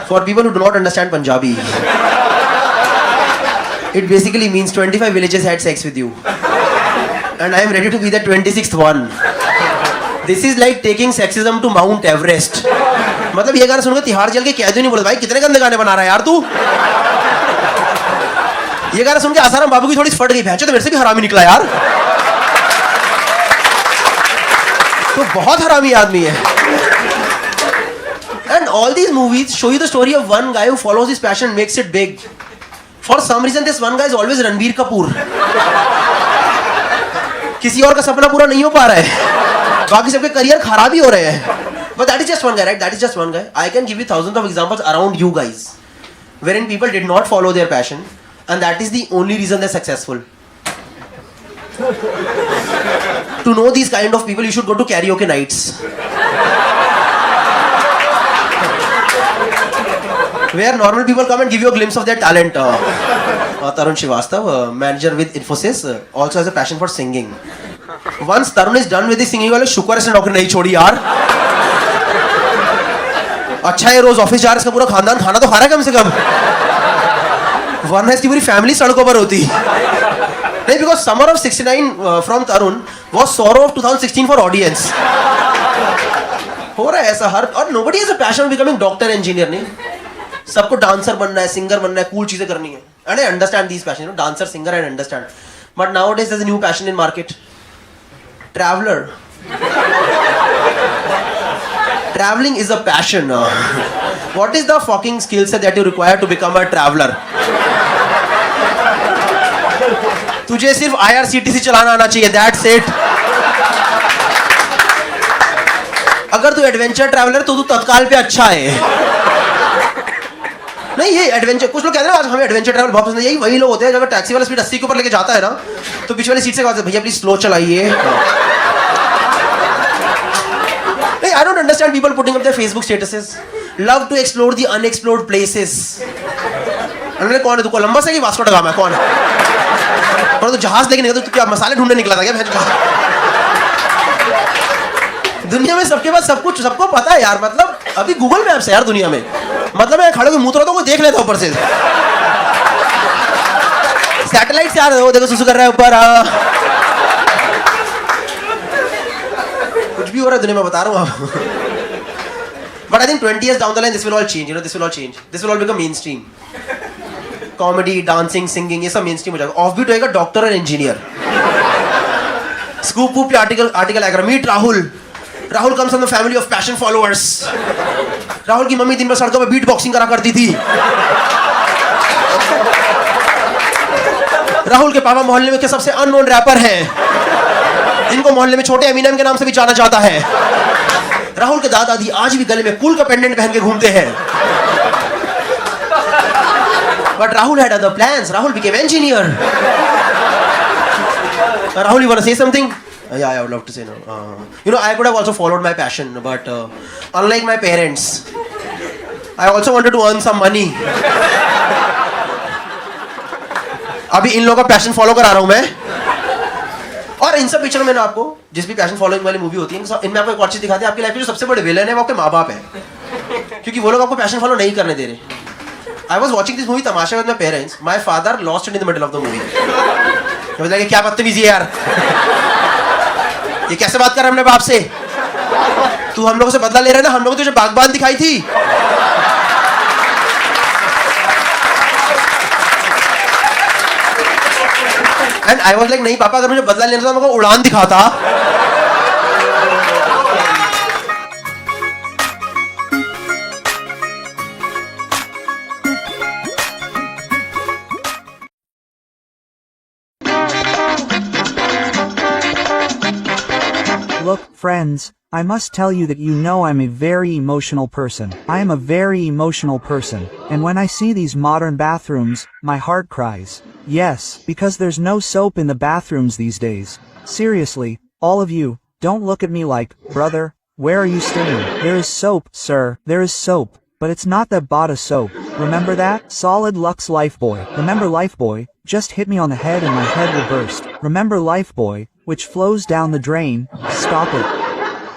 For people who do not understand Punjabi it basically means 25 villages had sex with you and I am ready to be the 26th one. This is like taking sexism to Mount Everest. मतलब ये गाना सुनकर तिहाड़ जेल के कैदी नहीं बोले भाई कितने गंदे गाने बना रहा है यार तू. ये गाना सुन के आसाराम बाबू की थोड़ी फट गई. भैंचो तो मेरे से भी हरामी निकला यार. तो बहुत हरामी आदमी है. And all these movies show you the story of one guy who follows his passion and makes it big. For some reason this one guy is always Ranbir Kapoor. किसी और का सपना पूरा नहीं हो पा रहा है, बाकी सबके करियर खराब ही हो रहे हैं. But that is just one guy, right? That is just one guy. I can give you thousands of examples around you guys, wherein people did not follow their passion, and that is the only reason they're successful. To know these kind of people, you should go to karaoke nights. where normal people come and give you a glimpse of their talent. Tarun Srivastav, manager with Infosys, also has a passion for singing. Once Tarun is done with his singing, वाले शुक्र से नौकरी नहीं छोड़ी यार. अच्छा है रोज ऑफिस जा रहा है, इसका पूरा खानदान खाना तो खा रहा है कम से कम. वरना इसकी पूरी फैमिली सड़कों पर होती. नहीं, because Summer of '69 from Tarun was Sorrow of 2016 for audience. हो रहा है ऐसा हर, और nobody has a passion of becoming doctor, engineer नहीं. सबको डांसर बनना है, सिंगर बनना है, कूल चीजें करनी है. And I understand these passions, you know, dancer, singer, I understand. But nowadays there's a new passion in market. Traveler. Traveling is a passion. What is the fucking skill set that you require to become a traveler? तुझे सिर्फ IRCTC चलाना आना चाहिए, that's it. अगर तू एडवेंचर ट्रैवलर तो तू तत्काल पे अच्छा है. नहीं, ये एडवेंचर, कुछ लोग कहते हैं ना आज हमें एडवेंचर ट्रैवल बहुत पसंद है. यही वही लोग होते हैं जब टैक्सी वाला स्पीड 80 के ऊपर लेके जाता है ना, तो पीछे वाली सीट से कहते हैं भैया प्लीज स्लो चलाइए. नहीं, I don't understand people putting up their Facebook statuses, love to explore the unexplored places. अरे कौन है तू, कोलंबस है कि वास्को ड गामा है, कौन है? और तो जहाज लेके निकला, तो क्या मसाले ढूंढने निकला था क्या? दुनिया में सबके पास सब कुछ, सबको पता है यार. मतलब अभी गूगल मैप्स है यार दुनिया में. मतलब मैं खड़े होकर मुँह तो कोई देख लेता ऊपर से. सैटेलाइट से आ रहे हो, देखो सुसु कर रहा है ऊपर. कुछ भी हो रहा है दुनिया में, बता रहा हूँ आप. But I think 20 years down the line this will all change. You know, this will all change. This will all become mainstream. Comedy, dancing, singing, ये सब mainstream हो जाएगा. Offbeat होएगा डॉक्टर और इंजीनियर. Scoop पे आर्टिकल आएगा. Meet Rahul. Rahul comes from the family of passion followers. Rahul की मम्मी दिन भर सड़कों पे बीट बॉक्सिंग करा करती थी. राहुल के पापा मोहल्ले में के सबसे अननोन रैपर हैं, जिनको मोहल्ले में छोटे एमिनेम के नाम से भी जाना जाता है. राहुल के दादा दादी आज भी गले में कूल का पेंडेंट पहन के घूमते हैं. But Rahul had other plans. Rahul became engineer. Rahul, you want to say something? Yeah, I would love to say no. You know, I could have also followed my passion, but unlike my parents, I also wanted to earn some money. अभी इन लोगों का पैशन फॉलो करा रहा हूं मैं. और इन सब पिक्चर में ना आपको जिस भी पैशन फॉलोइंग वाली मूवी होती है, इनमें आपको एक और चीज दिखाती है. आपकी लाइफ में जो सबसे बड़े विलेन है वो आपके माँ बाप है, क्योंकि वो लोग आपको पैशन फॉलो नहीं करने दे रहे. I was watching this movie Tamasha with my parents. My father lost it in the middle of the movie. मैं बोला कि क्या बदतमीजी है यार, ये कैसे बात कर रहा है अपने बाप से? तू हम लोगों से बदला ले रहा है ना, हम लोगों को तुझे बागबान दिखाई थी. And I was like, नहीं पापा, अगर मुझे बदला लेना था मैं उड़ान दिखाता. Look, friends, I must tell you that you know I'm a very emotional person. I am a very emotional person, and when I see these modern bathrooms, my heart cries. Yes, because there's no soap in the bathrooms these days. Seriously, all of you, don't look at me like, brother, where are you staying? There is soap, sir, there is soap, but it's not that Bata soap. Remember that? Solid Lux Lifebuoy. Remember Lifebuoy? Just hit me on the head and my head will burst. Remember Lifebuoy, which flows down the drain, stop it.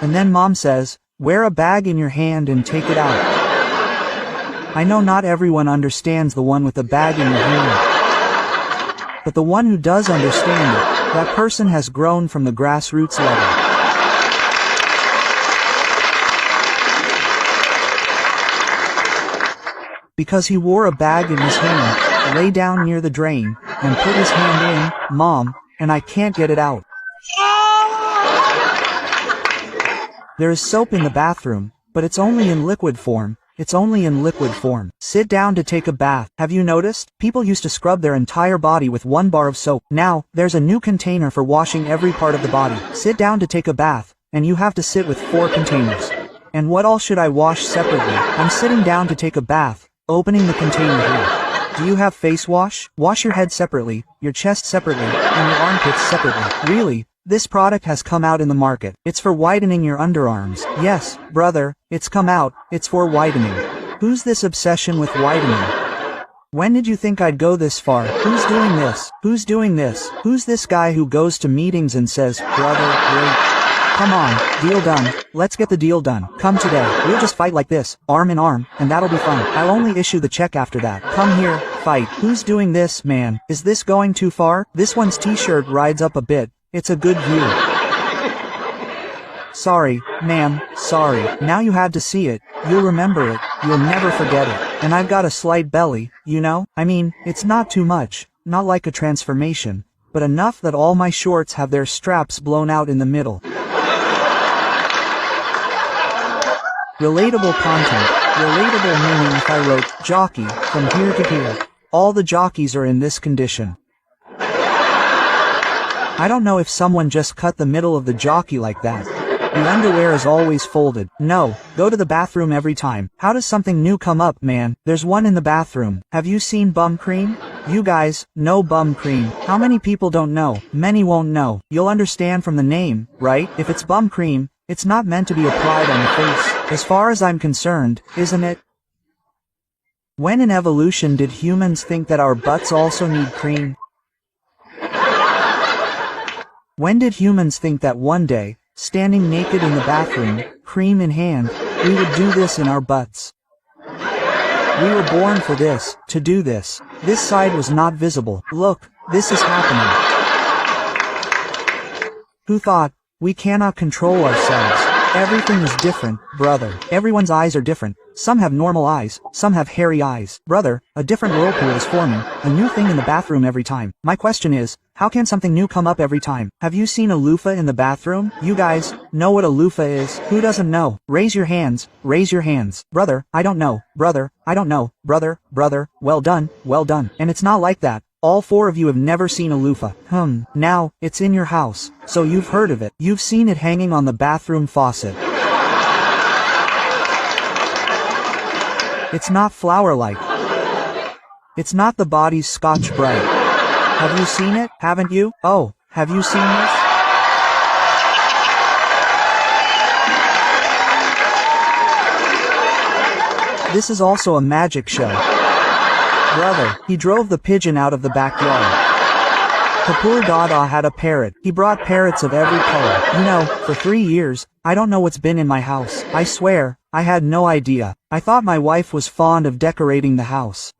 And then mom says, wear a bag in your hand and take it out. I know not everyone understands the one with the bag in your hand. But the one who does understand it, that person has grown from the grassroots level. Because he wore a bag in his hand, lay down near the drain, and put his hand in, Mom, and I can't get it out. There is soap in the bathroom, but it's only in liquid form. It's only in liquid form. Sit down to take a bath. Have you noticed? People used to scrub their entire body with 1 bar of soap. Now, there's a new container for washing every part of the body. Sit down to take a bath, and you have to sit with 4 containers. And what all should I wash separately? I'm sitting down to take a bath, opening the container here. Do you have face wash? Wash your head separately, your chest separately, and your armpits separately. Really? This product has come out in the market. It's for whitening your underarms. Yes, brother, it's come out, it's for whitening. Who's this obsession with whitening? When did you think I'd go this far? Who's doing this? Who's doing this? Who's this guy who goes to meetings and says, brother, great. Come on, deal done. Let's get the deal done. Come today. We'll just fight like this, arm in arm, and that'll be fun. I'll only issue the check after that. Come here, fight. Who's doing this, man? Is this going too far? This one's t-shirt rides up a bit. It's a good view. Sorry, ma'am, sorry. Now you had to see it. You'll remember it. You'll never forget it. And I've got a slight belly, you know? I mean, it's not too much. Not like a transformation. But enough that all my shorts have their straps blown out in the middle. Relatable content. Relatable meaning if I wrote, jockey, from here to here. All the jockeys are in this condition. I don't know if someone just cut the middle of the jockey like that. The underwear is always folded. No, go to the bathroom every time. How does something new come up, man? There's one in the bathroom. Have you seen bum cream? You guys, know bum cream. How many people don't know? Many won't know. You'll understand from the name, right? If it's bum cream, it's not meant to be applied on the face. As far as I'm concerned, isn't it? When in evolution did humans think that our butts also need cream? When did humans think that one day, standing naked in the bathroom, cream in hand, we would do this in our butts? We were born for this, to do this. This side was not visible. Look, this is happening. Who thought? We cannot control ourselves. Everything is different, brother. Everyone's eyes are different. Some have normal eyes, some have hairy eyes. Brother, a different whirlpool is forming, a new thing in the bathroom every time. My question is, how can something new come up every time? Have you seen a loofah in the bathroom? You guys, know what a loofah is? Who doesn't know? Raise your hands, raise your hands. Brother, I don't know. Brother, I don't know. Brother, well done, well done. And it's not like that. All four of you have never seen a loofah. Now, it's in your house, so you've heard of it. You've seen it hanging on the bathroom faucet. It's not flower-like. It's not the body's Scotch Brite. Have you seen it? Haven't you? Oh, have you seen this? This is also a magic show. Brother, he drove the pigeon out of the backyard. Kapoor Dada had a parrot. He brought parrots of every color. You know, for 3 years, I don't know what's been in my house. I swear, I had no idea. I thought my wife was fond of decorating the house.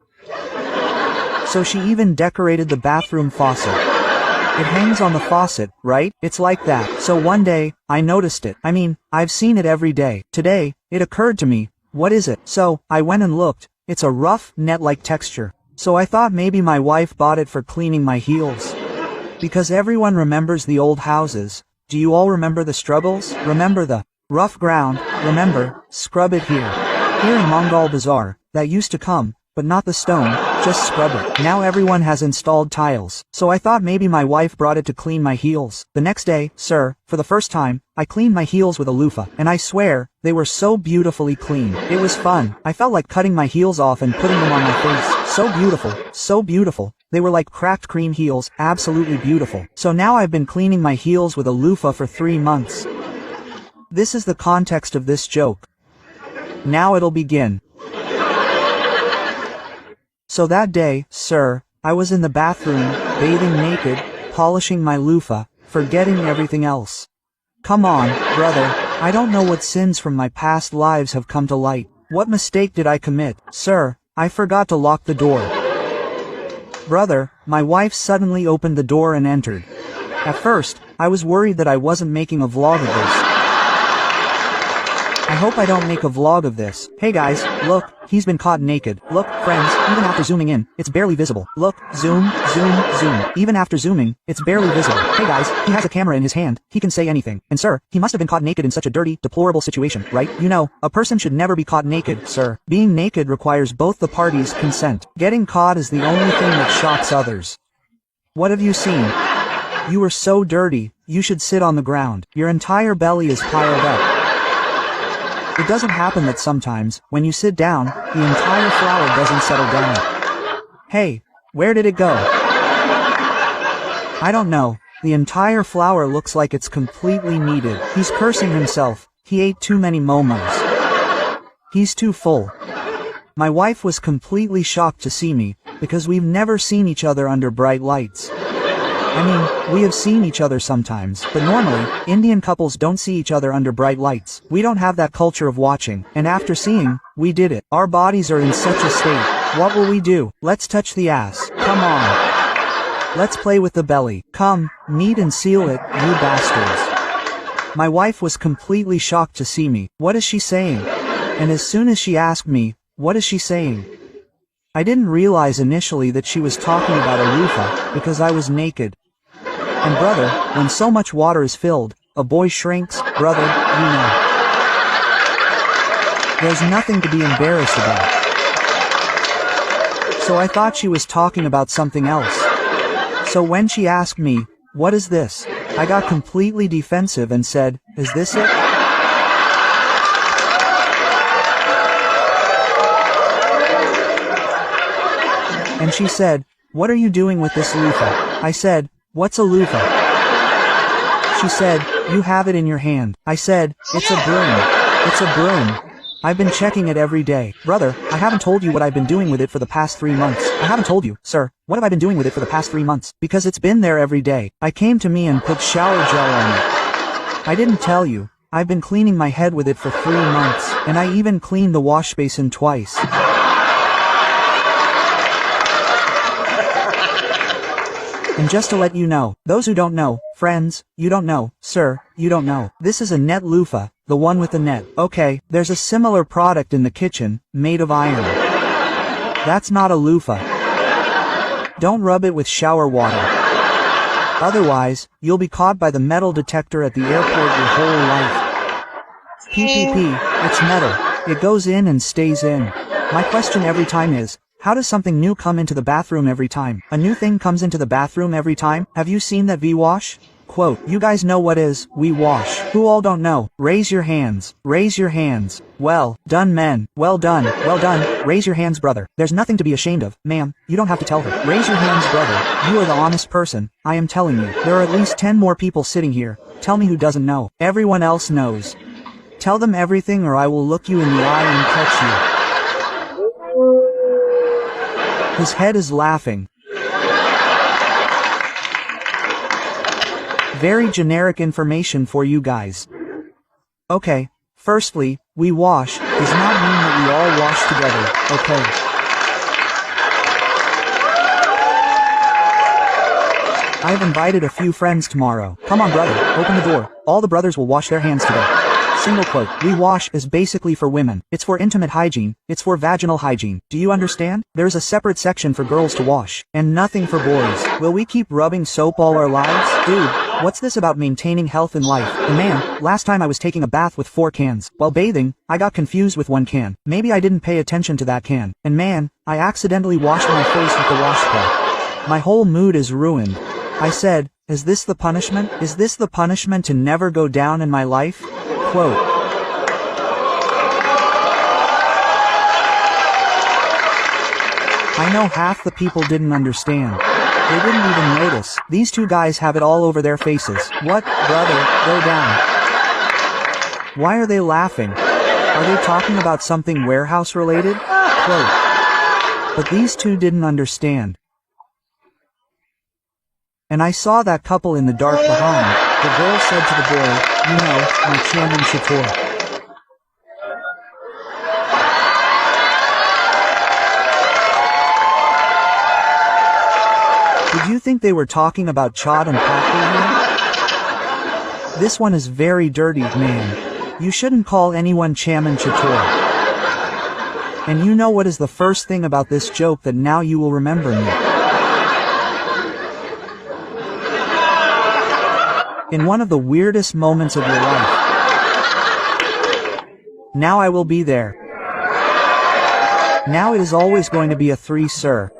So she even decorated the bathroom faucet. It hangs on the faucet, right? It's like that. So one day, I noticed it. I mean, I've seen it every day. Today, it occurred to me, what is it? So, I went and looked. It's a rough, net-like texture. So I thought maybe my wife bought it for cleaning my heels. Because everyone remembers the old houses. Do you all remember the struggles? Remember the rough ground? Remember, scrub it here. Here in Mongol Bazaar, that used to come, but not the stone, just scrub it. Now everyone has installed tiles. So I thought maybe my wife brought it to clean my heels. The next day, sir, for the first time, I cleaned my heels with a loofah, and I swear, they were so beautifully clean. It was fun. I felt like cutting my heels off and putting them on my face. So beautiful, so beautiful. They were like cracked cream heels, absolutely beautiful. So now I've been cleaning my heels with a loofah for 3 months. This is the context of this joke. Now it'll begin. So that day, sir, I was in the bathroom, bathing naked, polishing my loofah, forgetting everything else. Come on, brother, I don't know what sins from my past lives have come to light. What mistake did I commit? Sir, I forgot to lock the door. Brother, my wife suddenly opened the door and entered. At first, I was worried that I wasn't making a vlog of this. I hope I don't make a vlog of this. Hey guys, look, he's been caught naked. Look, friends, even after zooming in, it's barely visible. Look, zoom, zoom, zoom. Even after zooming, it's barely visible. Hey guys, he has a camera in his hand. He can say anything. And sir, he must have been caught naked in such a dirty, deplorable situation, right? You know, a person should never be caught naked, sir. Being naked requires both the parties' consent. Getting caught is the only thing that shocks others. What have you seen? You were so dirty, you should sit on the ground. Your entire belly is piled up. It doesn't happen that sometimes, when you sit down, the entire flower doesn't settle down. Hey, where did it go? I don't know. The entire flower looks like it's completely kneaded. He's cursing himself. He ate too many momos. He's too full. My wife was completely shocked to see me, because we've never seen each other under bright lights. I mean, we have seen each other sometimes, but normally, Indian couples don't see each other under bright lights. We don't have that culture of watching, and after seeing, we did it. Our bodies are in such a state. What will we do? Let's touch the ass. Come on. Let's play with the belly. Come, meet and seal it, you bastards. My wife was completely shocked to see me. What is she saying? And as soon as she asked me, what is she saying? I didn't realize initially that she was talking about a loofah, because I was naked. And brother, when so much water is filled, a boy shrinks, brother, you know. There's nothing to be embarrassed about. So I thought she was talking about something else. So when she asked me, what is this? I got completely defensive and said, is this it? And she said, what are you doing with this loofah? I said, what's a loofah? She said, you have it in your hand. I said, it's a broom. It's a broom. I've been checking it every day. Brother, I haven't told you what I've been doing with it for the past 3 months. I haven't told you, sir, what have I been doing with it for the past 3 months? Because it's been there every day. I came to me and put shower gel on it. I didn't tell you. I've been cleaning my head with it for 3 months, and I even cleaned the wash basin twice. And just to let you know, those who don't know, friends, you don't know, sir, you don't know. This is a net loofah, the one with the net. Okay, there's a similar product in the kitchen, made of iron. That's not a loofah. Don't rub it with shower water. Otherwise, you'll be caught by the metal detector at the airport your whole life. PPP, it's metal. It goes in and stays in. My question every time is, how does something new come into the bathroom every time? A new thing comes into the bathroom every time? Have you seen that V-wash? Quote, you guys know what is V-wash. Who all don't know? Raise your hands. Raise your hands. Well done, men. Well done. Well done. Raise your hands, brother. There's nothing to be ashamed of. Ma'am, you don't have to tell her. Raise your hands, brother. You are the honest person. I am telling you. There are at least 10 more people sitting here. Tell me who doesn't know. Everyone else knows. Tell them everything or I will look you in the eye and catch you. His head is laughing. Very generic information for you guys. Okay, firstly, we wash does not mean that we all wash together, okay? I've invited a few friends tomorrow. Come on, brother, open the door. All the brothers will wash their hands today. Single quote, we wash is basically for women. It's for intimate hygiene. It's for vaginal hygiene. Do you understand? There's a separate section for girls to wash, and nothing for boys. Will we keep rubbing soap all our lives? Dude, what's this about maintaining health in life? And man, last time I was taking a bath with 4 cans. While bathing, I got confused with 1 can. Maybe I didn't pay attention to that can. And man, I accidentally washed my face with the washcloth. My whole mood is ruined. I said, is this the punishment? Is this the punishment to never go down in my life? Quote. I know half the people didn't understand. They didn't even notice. These 2 guys have it all over their faces. What, brother, go down. Why are they laughing? Are they talking about something warehouse related? Quote. But these 2 didn't understand. And I saw that couple in the dark behind. The girl said to the boy, you know, my Chairman Chator. Did you think they were talking about Chad and Patrick here? This one is very dirty, man. You shouldn't call anyone Chairman Chator. And you know what is the first thing about this joke that now you will remember me? In one of the weirdest moments of your life. Now I will be there. Now it is always going to be a 3, sir.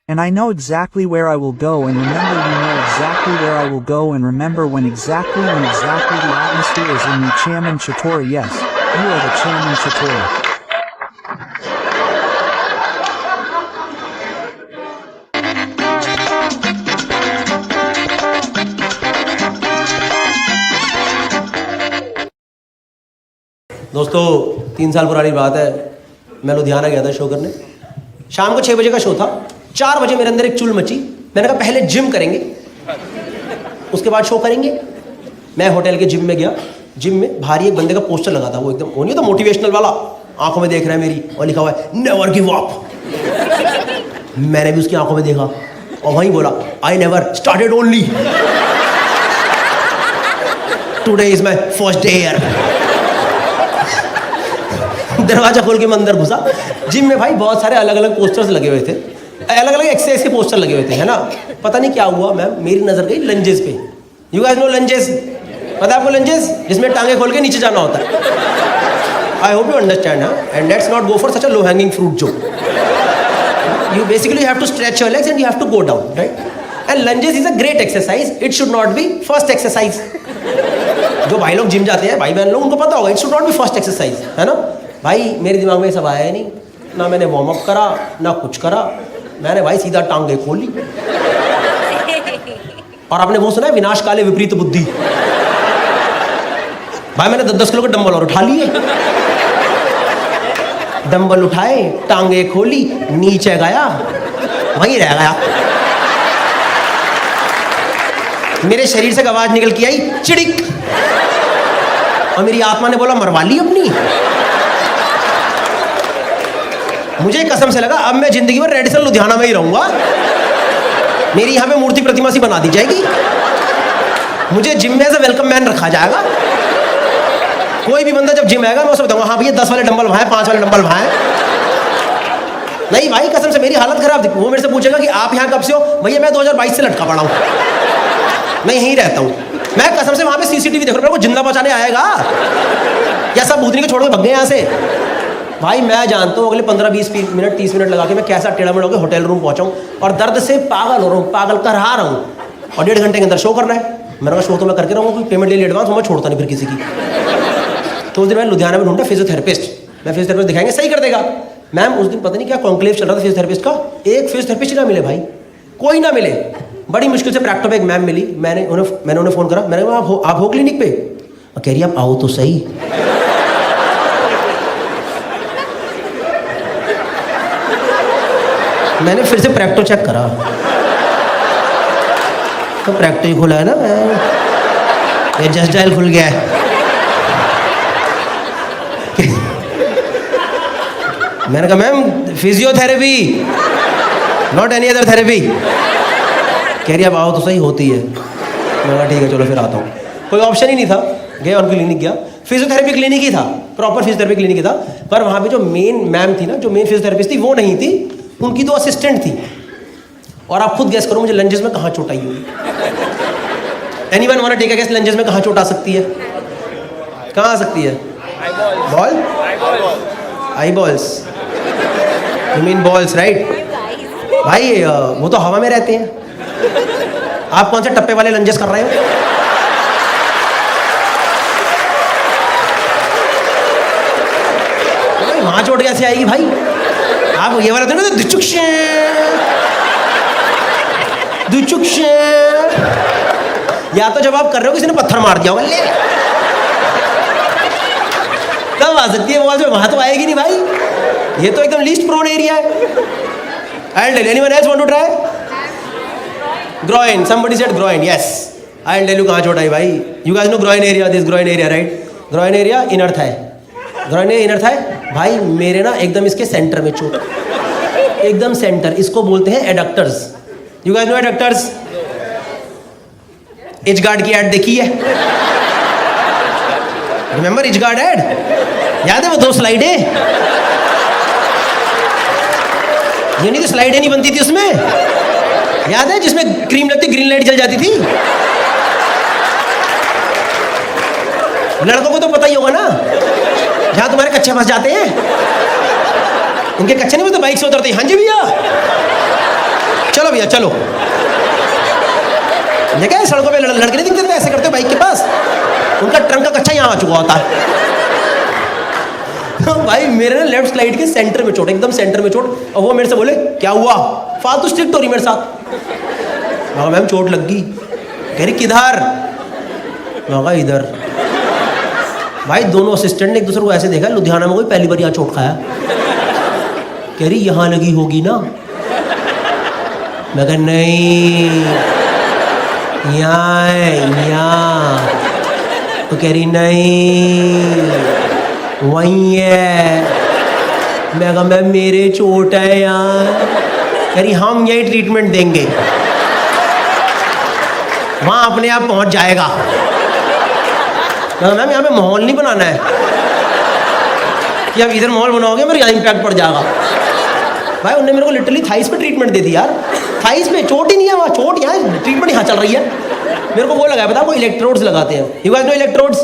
And I know exactly where I will go and remember you know exactly where I will go and remember when exactly the atmosphere is in the Chairman Chator. Yes, you are the Chairman Chator. दोस्तों 3 साल पुरानी बात है, मैं लुधियाना गया था शो करने। शाम को 6 बजे का शो था। 4 बजे मेरे अंदर एक चुल मची। मैंने कहा पहले जिम करेंगे, उसके बाद शो करेंगे। मैं होटल के जिम में गया। जिम में भारी एक बंदे का पोस्टर लगा था, वो एकदम वो नहीं था मोटिवेशनल वाला, आंखों में देख रहा है मेरी और लिखा हुआ है नेवर गिव अप। मैंने भी उसकी आंखों में देखा और वहीं बोला I never started only today is my first day here. दरवाजा खोल के मैं अंदर घुसा। जिम में भाई बहुत सारे अलग अलग पोस्टर्स लगे हुए थे, अलग अलग एक्सरसाइज के पोस्टर लगे हुए थे, है ना। पता नहीं क्या हुआ मैम, मेरी नजर गई लंजेस पे। You guys know lunges? पता है आपको लंजेस? जिसमें टांगे खोल के नीचे जाना होता है। I hope you understand, and let's not go for such a low hanging fruit जो you basically have to stretch your legs and you have to go down, right? And lunges is a great exercise. It should not be first exercise. जो भाई लोग जिम जाते हैं, भाई बहन लोग, उनको पता होगा it should not be first exercise, है ना। भाई मेरे दिमाग में सब आया नहीं, ना मैंने वार्म अप करा ना कुछ करा। मैंने भाई सीधा टांगे खोली। और आपने वो सुना है विनाश काले विपरीत बुद्धि? भाई मैंने 10 किलो के डंबल और उठा लिए। डंबल उठाए, टांगे खोली, नीचे गया, वहीं रह गया। मेरे शरीर से आवाज निकल के आई चिड़िक, और मेरी आत्मा ने बोला मरवा ली अपनी। मुझे कसम से लगा अब मैं जिंदगी भर रेडिसन लुधियाना में ही रहूंगा। मेरी यहाँ पे मूर्ति प्रतिमा सी बना दी जाएगी, मुझे जिम में एज ए वेलकम मैन रखा जाएगा। कोई भी बंदा जब जिम आएगा मैं उसे बताऊंगा हाँ भैया 10 वाले डंबल वहाँ हैं, 5 वाले डंबल वहाँ हैं। नहीं भाई कसम से मेरी हालत खराब थी। वो मेरे से पूछेगा कि आप यहाँ कब से हो? भैया मैं 2022 से लटका पड़ा हूँ, मैं यहीं रहता हूँ। मैं कसम से वहाँ पे सीसीटीवी देख रहा हूँ, जिंदा बचाने आएगा या सब भूतनी को छोड़ के भग गए यहाँ से। भाई मैं जानता हूँ अगले 15-20 मिनट 30 मिनट लगा के मैं कैसा टेढ़ा मेढ़ा होकर होटल रूम पहुँचाऊँ, और दर्द से पागल हो रहा हूँ, पागल कर रहा हूँ। और 1.5 घंटे के अंदर शो करना है। मैंने कहा शो तो मैं करके रहूँगा, कोई पेमेंट ले ली एडवांस, मैं छोड़ता नहीं फिर किसी की। तो उस दिन मैं लुधियाना में ढूंढा फिजियोथेरेपिस्ट। मैं फिजियोथेरेपिस्ट दिखाएंगे सही कर देगा। मैम उस दिन पता नहीं क्या कॉन्क्लेव चल रहा था फिजियोथेरेपिस्ट का, एक फिजियोथेरेपिस्ट ना मिले भाई, कोई ना मिले। बड़ी मुश्किल से प्रैक्टो पे एक मैम मिली। मैंने उन्हें फ़ोन करा, मैंने कहा आप हो क्लिनिक पे? कह रही आप आओ तो सही। मैंने फिर से प्रैक्टो चेक करा तो प्रैक्टो ही खुला है ना, ये जस्ट डायल खुल गया है। मैंने कहा ma'am physiotherapy, not any other therapy. कह रही अब आओ तो सही होती है। मैंने कहा ठीक है चलो फिर आता हूँ। कोई ऑप्शन ही नहीं था, गया उनकी क्लिनिक गया। फिजियोथेरेपी क्लिनिक ही था, प्रॉपर फिजियोथेरेपी क्लिनिक ही था। पर वहाँ पे जो मेन मैम थी ना, जो मेन फिजियोथेरेपिस्ट थी वो नहीं थी, उनकी 2 असिस्टेंट थी। और आप खुद गैस करो मुझे लंजेस में कहाँ चोट आई होगी। Anyone want to take a guess lunges में कहाँ चोट आ सकती है? कहाँ आ सकती है? Ball, I balls, you mean balls right? भाई वो तो हवा में रहते हैं। आप कौन से टप्पे वाले लंजेस कर रहे हो? वहां चोट कैसे आएगी भाई? आप ये वाला तो ना दुचुक्ष, या तो जब आप कर रहे हो किसी ने पत्थर मार दिया होगा, ले तब आ सकती है वो। वहां तो आएगी नहीं भाई, ये तो एकदम लीस्ट प्रोन एरिया है। I'll tell you. Anyone else want to try? Groin. Somebody said groin. Yes. I'll tell you कहाँ चोट आई भाई। You guys know groin area. This groin area, right? Groin area inner thigh. Groin area inner thigh. भाई मेरे ना एकदम इसके सेंटर में चोट, एकदम सेंटर। इसको बोलते हैं एडक्टर्स। You guys know एडक्टर्स? एजगार्ड की ऐड देखी है? Remember एजगार्ड ऐड? याद है वो 2 स्लाइडें? ये नहीं तो स्लाइडें नहीं बनती थी उसमें, याद है? जिसमें क्रीम लगती ग्रीन लाइट जल जाती थी। लड़कों को तो पता ही होगा ना, जहां तुम्हारे कच्चे फंस जाते हैं। उनके कच्चे नहीं, तो बाइक से उतरते। हाँ जी भैया, चलो भैया चलो। देखा है सड़कों पे लड़के नहीं दिखते ऐसे करते बाइक के पास, उनका ट्रंक का कच्चा यहाँ आ चुका होता है। भाई मेरे ना लेफ्ट स्लाइड के सेंटर में चोट, एकदम सेंटर में चोट। और वो मेरे से बोले क्या हुआ? फालतू स्ट्रिक्ट हो रही मेरे साथ। मैम चोट लग गई। कह रही किधर? मैं इधर। भाई दोनों असिस्टेंट ने एक दूसरे को ऐसे देखा, लुधियाना में कोई पहली बार यहाँ चोट खाया। कह रही यहाँ लगी होगी ना। मैं कहा नहीं, यहाँ है यहाँ। तो कह रही नहीं वहीं है। मैं कहा मैं मेरे चोट है यहाँ। कह रही हम यही ट्रीटमेंट देंगे, वहाँ अपने आप पहुँच जाएगा। मैम यहाँ पे माहौल नहीं बनाना है कि अब इधर माहौल बनाओगे मेरे यहाँ इम्पैक्ट पड़ जाएगा। भाई उन्होंने मेरे को लिटरली थाइस पे ट्रीटमेंट दे दी यार। थाइस पे चोट ही नहीं है वहाँ, चोट यहाँ है, ट्रीटमेंट यहाँ चल रही है। मेरे को वो लगाया पता, वो इलेक्ट्रोड्स लगाते हैं। You guys know electrodes?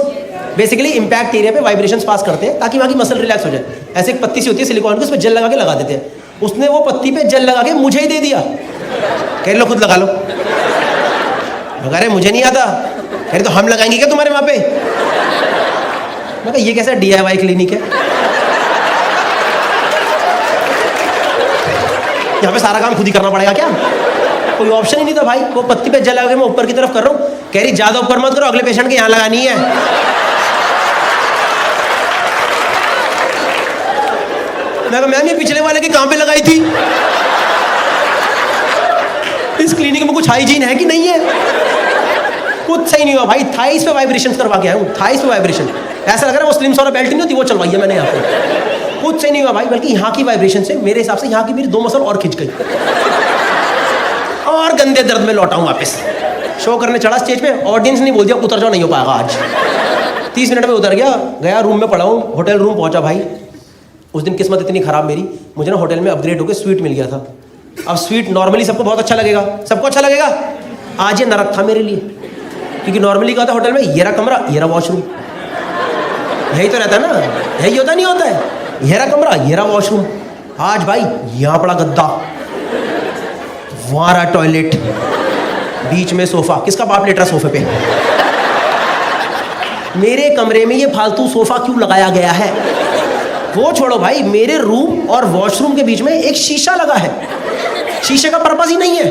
Basically impact area पे वाइब्रेशंस पास करते हैं ताकि वहाँ की मसल रिलैक्स हो जाए। ऐसे एक पत्ती सी होती है सिलिकॉन की, उस पर जेल लगा के लगा देते हैं। उसने वो पत्ती पे जेल लगा के मुझे ही दे दिया। कह लो खुद लगा लो। अरे मुझे नहीं आता। अरे तो हम लगाएंगे क्या तुम्हारे वहाँ पे? मैं कहा ये कैसा DIY क्लिनिक है? यहाँ पे सारा काम खुद ही करना पड़ेगा क्या? कोई ऑप्शन ही नहीं था भाई। वो पत्ती पे जल लगा के मैं ऊपर की तरफ कर रहा हूँ। कह रही ज्यादा ऊपर मत करो, अगले पेशेंट के यहाँ लगानी है। मैं कहा मैम ये पिछले वाले के कहाँ पे लगाई थी? इस क्लिनिक में कुछ हाइजीन है कि नहीं है? कुछ सही नहीं हुआ भाई। थाइस पे वाइब्रेशंस करवा के आया हूँ, थाइस पे वाइब्रेशन। ऐसा लग रहा है वो स्लिम वाला बेल्ट नहीं होती, वो चलवाई है मैंने यहाँ पे। कुछ सही नहीं हुआ भाई, बल्कि यहाँ की वाइब्रेशन से मेरे हिसाब से यहाँ की मेरी 2 मसल और खिंच गई और गंदे दर्द में लौटा हूँ वापस। शो करने चढ़ा स्टेज पे, ऑडियंस नहीं बोल दिया उतर जाओ, नहीं हो पाएगा आज। 30 मिनट में उतर गया रूम में पड़ा हूँ। होटल रूम पहुँचा भाई। उस दिन किस्मत इतनी खराब मेरी, मुझे ना होटल में अपग्रेड होकर स्वीट मिल गया था। अब स्वीट नॉर्मली सबको बहुत अच्छा लगेगा, सबको अच्छा लगेगा। आज ये नरक था मेरे लिए, क्योंकि नॉर्मली क्या होता है होटल में, ये रहा कमरा, ये रहा वॉशरूम। यही तो रहता है ना, यही होता नहीं होता है? ये रहा कमरा, ये रहा वॉशरूम। आज भाई यहाँ पड़ा गद्दा, वहाँ रहा टॉयलेट, बीच में सोफा। किसका बाप लेट रहा सोफे पे? मेरे कमरे में ये फालतू सोफा क्यों लगाया गया है? वो छोड़ो भाई, मेरे रूम और वॉशरूम के बीच में एक शीशा लगा है। शीशे का पर्पस ही नहीं है,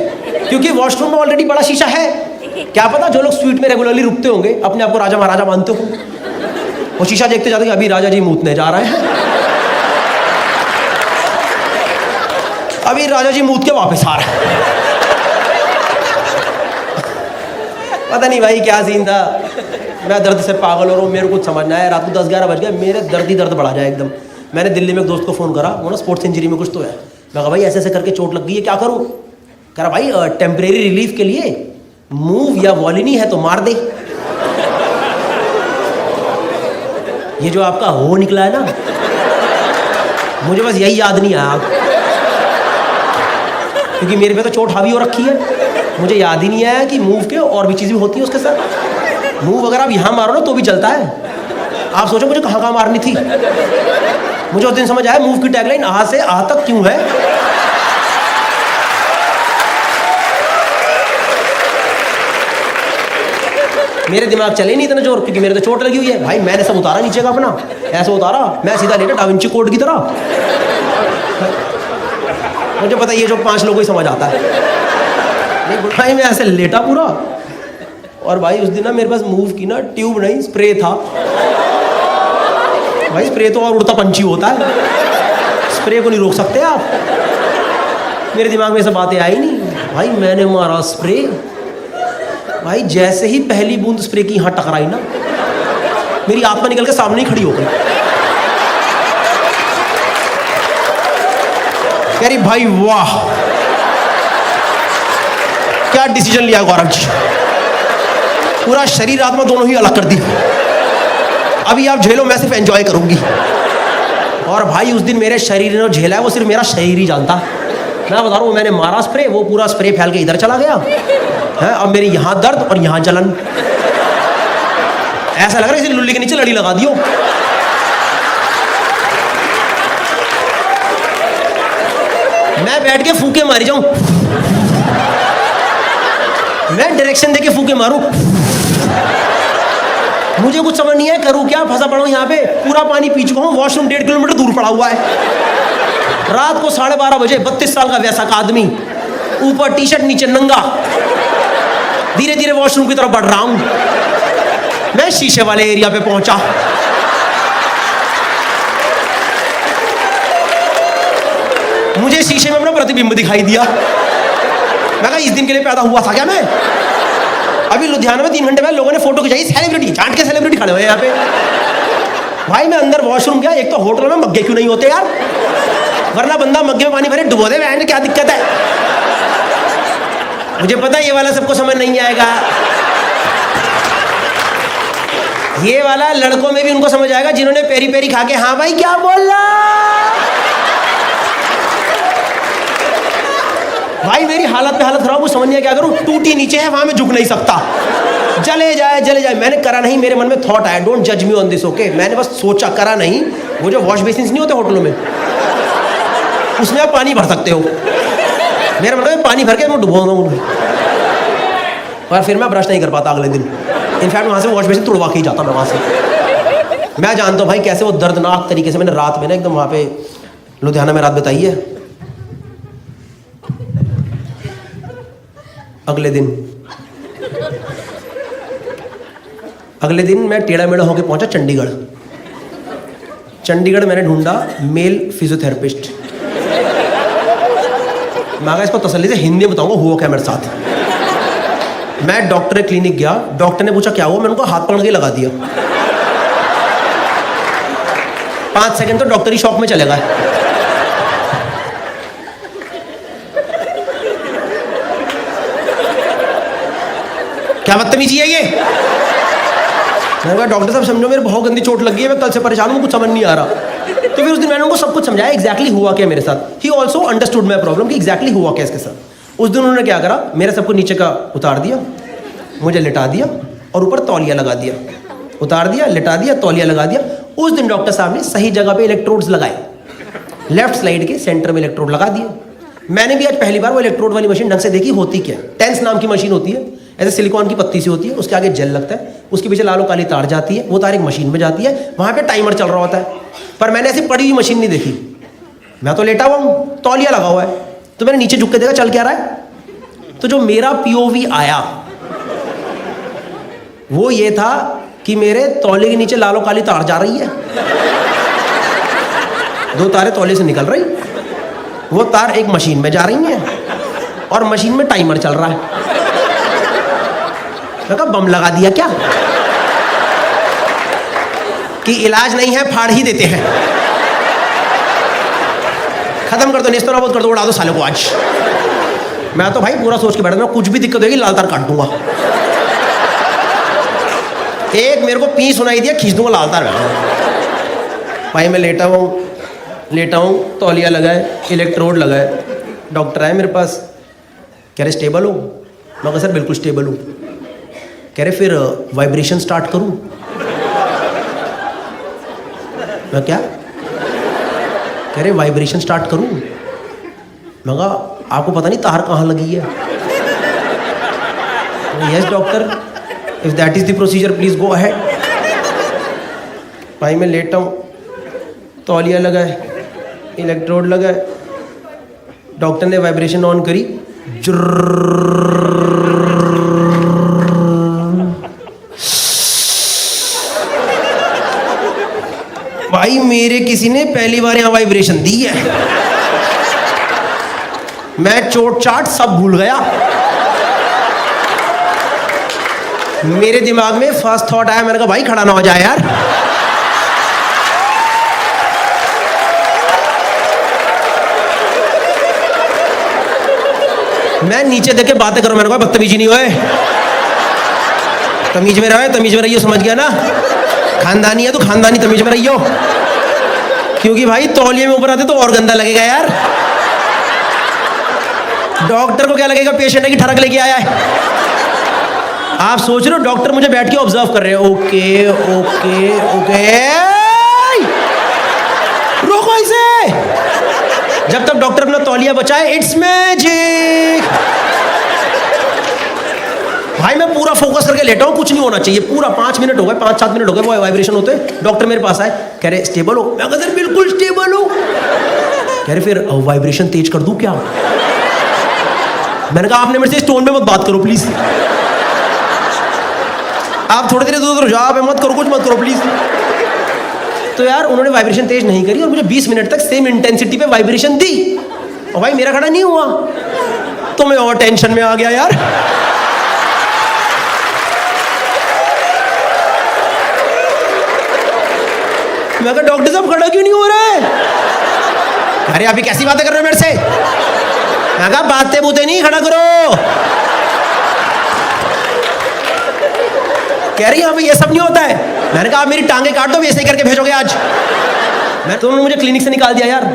क्योंकि वॉशरूम में ऑलरेडी बड़ा शीशा है। क्या पता जो लोग स्वीट में रेगुलरली रुकते होंगे, अपने आप को राजा महाराजा मानते हो, वो शीशा देखते जाते हैं अभी राजा जी मूतने जा रहे हैं, अभी राजा जी मूत के वापस आ रहे हैं। पता नहीं भाई क्या सीन था। मैं दर्द से पागल हो रहा हूँ, मेरे को कुछ समझना है। रात को 10-11 बज गए, मेरे दर्द ही दर्द बढ़ा जाए एकदम। मैंने दिल्ली में एक दोस्त को फ़ोन करा, वो ना स्पोर्ट्स इंजरी में कुछ तो है। मैं कहा भाई ऐसे ऐसे करके चोट लग गई है, क्या करूँ? कह रहा भाई टेम्परेरी रिलीफ के लिए मूव या वॉलिनी है तो मार दे। ये जो आपका हो निकला है ना, मुझे बस यही याद नहीं आया, क्योंकि मेरे पे तो चोट हावी हो रखी है। मुझे याद ही नहीं आया कि मूव के और भी चीज़ें होती हैं उसके साथ। मूव अगर आप यहाँ मारो ना तो भी चलता है। आप सोचो मुझे कहाँ कहाँ मारनी थी। मुझे उस दिन समझ आया मूव की टैगलाइन आ से आ तक क्यों है। मेरे दिमाग चले नहीं इतना जोर, क्योंकि मेरे तो चोट लगी हुई है भाई। मैंने सब उतारा नीचे का अपना, ऐसे उतारा, मैं सीधा लेटा डाविंची कोड की तरह। मुझे पता ये जो 5 लोगों ही समझ आता है। भाई मैं ऐसे लेटा पूरा, और भाई उस दिन ना मेरे पास मूव की ना ट्यूब नहीं, स्प्रे था। भाई स्प्रे तो और उड़ता पंछी होता है, स्प्रे को नहीं रोक सकते आप। मेरे दिमाग में सब बातें आई नहीं भाई। मैंने मारा स्प्रे, भाई जैसे ही पहली बूंद स्प्रे की यहाँ टकराई ना, मेरी आत्मा निकल के सामने ही खड़ी हो गई। कह रही भाई वाह क्या डिसीजन लिया गौरव जी, पूरा शरीर आत्मा दोनों ही अलग कर दी। अभी आप झेलो, मैं सिर्फ एंजॉय करूंगी। और भाई उस दिन मेरे शरीर ने झेला है वो सिर्फ मेरा शरीर ही जानता। मैं बता रहा हूँ, मैंने मारा स्प्रे, वो पूरा स्प्रे फैल के इधर चला गया है। अब मेरे यहाँ दर्द और यहाँ जलन, ऐसा लग रहा है इसे लुल्ली के नीचे लड़ी लगा दियो। मैं बैठ के फूके मारी जाऊं, मैं डायरेक्शन देके फूके मारूं, मुझे कुछ समझ नहीं है करूं क्या। फंसा पड़ा हूं यहाँ पे, पूरा पानी पी चुका हूं, वॉशरूम 1.5 किलोमीटर दूर पड़ा हुआ है। रात को 12:30 बजे 32 साल का वैसा का आदमी, ऊपर टी शर्ट नीचे नंगा, धीरे धीरे वॉशरूम की तरफ बढ़ रहा हूं। मैं शीशे वाले एरिया पे पहुंचा, मुझे शीशे में अपना प्रतिबिंब दिखाई दिया। मैं कहा इस दिन के लिए पैदा हुआ था क्या मैं? अभी लुधियाना में 3 घंटे पहले लोगों ने फोटो खिंचाई, सेलिब्रिटी चाट के सेलिब्रिटी खड़े हुए हैं यहाँ पे। भाई मैं अंदर वॉशरूम गया, एक तो होटल में मग्गे क्यों नहीं होते यार, वरना बंदा मग्गे में पानी भरे डुबो दे, बहन क्या दिक्कत है। मुझे पता है ये वाला सबको समझ नहीं आएगा, ये वाला लड़कों में भी उनको समझ आएगा जिन्होंने पेरी पेरी खा के, हाँ भाई क्या बोल रहा। भाई मेरी हालत पे हालत खराब, वो समझ नहीं क्या करूं, टूटी नीचे है वहां में झुक नहीं सकता, जले जाए जले जाए। मैंने करा नहीं, मेरे मन में थॉट आया, डोंट जज मी ऑन दिस ओके। मैंने बस सोचा, करा नहीं। वो जो वॉश बेसिन नहीं होते होटलों में, उसमें आप पानी भर सकते हो। मेरा मतलब पानी भर के मैं डुबो दूँ, और फिर मैं ब्रश नहीं कर पाता अगले दिन। इनफैक्ट वहाँ से वॉश बेसिन तुड़वा के ही जाता मैं वहाँ से। मैं जानता हूँ भाई कैसे वो दर्दनाक तरीके से मैंने रात में ना एकदम वहाँ पे लुधियाना में रात बिताई है। अगले दिन मैं टेढ़ा मेढ़ा होकर पहुंचा चंडीगढ़ मैंने ढूंढा मेल फिजियोथेरेपिस्ट। मैं इसको तसल्ली से हिंदी में बताऊंगा हुआ क्या मेरे साथ। मैं डॉक्टर के क्लिनिक गया, डॉक्टर ने पूछा क्या हुआ, मैंने उनको हाथ पकड़ के लगा दिया। 5 सेकंड तो डॉक्टर ही शॉक में चले गए। क्या बदतमीजी है ये। मैंने कहा डॉक्टर साहब समझो मेरे बहुत गंदी चोट लगी है, मैं कल से परेशान हूँ, कुछ समझ नहीं आ रहा। तो फिर उस दिन मैंने उनको सब कुछ समझाया एग्जैक्टली हुआ क्या मेरे साथ। He also understood my problem कि एग्जैक्टली हुआ क्या इसके साथ। उस दिन उन्होंने क्या करा, मेरे सबको नीचे का उतार दिया, मुझे लिटा दिया और ऊपर तौलिया लगा दिया। उतार दिया, लिटा दिया, तौलिया लगा दिया। उस दिन डॉक्टर साहब ने सही जगह पे इलेक्ट्रोड्स लगाए, लेफ्ट स्लाइड के सेंटर में इलेक्ट्रोड लगा दिए। मैंने भी आज पहली बार वो इलेक्ट्रोड वाली मशीन ढंग से देखी होती क्या। टेंस नाम की मशीन होती है, ऐसे सिलिकॉन की पत्ती सी होती है, उसके आगे जेल लगता है, उसके पीछे लालो काली तार जाती है, वो तार एक मशीन में जाती है, वहाँ पे टाइमर चल रहा होता है। पर मैंने ऐसी पड़ी हुई मशीन नहीं देखी, मैं तो लेटा हुआ हूँ, तौलिया लगा हुआ है। तो मैंने नीचे झुक के देखा चल क्या रहा है। तो जो मेरा पीओवी आया वो ये था कि मेरे तौलिए के नीचे लालो काली तार जा रही है, 2 तारें तौलिए से निकल रही, वो तार एक मशीन में जा रही है और मशीन में टाइमर चल रहा है। मैं कहा बम लगा दिया क्या, कि इलाज नहीं है फाड़ ही देते हैं, खत्म कर दो, नेस्तो नाबूद कर दो, उड़ा दो सालों को आज। मैं तो भाई पूरा सोच के बैठा था, कुछ भी दिक्कत होगी लाल तार काट दूंगा। एक मेरे को पी सुनाई दिया, खींच दूंगा लाल तार। भाई मैं लेटा हूँ, तौलिया लगाए, इलेक्ट्रोड लगाए। डॉक्टर आए मेरे पास, कह रहे स्टेबल हो। मैं कहा सर बिल्कुल स्टेबल हूँ। कह रहे फिर वाइब्रेशन स्टार्ट करूँ। मैं क्या, कह रहे वाइब्रेशन स्टार्ट करूँ। मैं कहा आपको पता नहीं तार कहाँ लगी है। Yes doctor, if that is the procedure please go ahead. भाई मैं लेटा हूँ, तौलिया लगाए, इलेक्ट्रोड लगाए, डॉक्टर ने वाइब्रेशन ऑन करी, भाई मेरे किसी ने पहली बार यहाँ वाइब्रेशन दी है। मैं चोट चाट सब भूल गया। मेरे दिमाग में फर्स्ट थॉट आया, मैंने कहा भाई खड़ा ना हो जाए यार। मैं नीचे देख के बातें करूं, मैंने कहा बदतमीजी नहीं होए, तमीज में रहे, तमीज में रहियो, समझ गया ना। खानदानी है तो खानदानी तमीज में रहियो, क्योंकि भाई तौलिए में ऊपर आते तो और गंदा लगेगा यार। डॉक्टर को क्या लगेगा पेशेंट है कि ठरक लेके आया है। आप सोच रहे हो डॉक्टर मुझे बैठ के ऑब्जर्व कर रहे हैं, ओके ओके ओके, रोको इसे। जब तक डॉक्टर अपना तौलिया बचाए, इट्स मैजिक। भाई मैं पूरा फोकस करके लेटा हूँ, कुछ नहीं होना चाहिए। पूरा 5 मिनट हो गए, 5-7 मिनट हो गए, वो वाइब्रेशन होते। डॉक्टर मेरे पास आए, कह रहे स्टेबल हो। मैं कहा सर बिल्कुल स्टेबल हूँ। कह रहे फिर वाइब्रेशन तेज कर दूं क्या। मैंने कहा आपने मेरे से टोन में मत बात करो प्लीज, आप थोड़ी देर इधर उधर जाओ, मत करो, कुछ मत करो प्लीज। तो यार उन्होंने वाइब्रेशन तेज नहीं करी और मुझे 20 मिनट तक सेम इंटेंसिटी पे वाइब्रेशन दी। और भाई मेरा खड़ा नहीं हुआ तो मैं और टेंशन में आ गया यार। मैं कहा डॉक्टर साहब खड़ा क्यों नहीं हो रहा है? अरे अभी कैसी बातें कर रहे हो मेरे से? मैं कहा बातें बूते नहीं, खड़ा करो। कह रही यहाँ पे ये सब नहीं होता है। मैंने कहा आप मेरी टांगे काट दो, ऐसे ही करके भेजोगे आज। मैं तुमने मुझे क्लिनिक से निकाल दिया यार।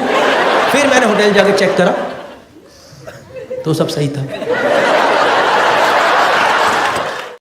फिर मैंने होटल जाके चेक करा तो सब सही था।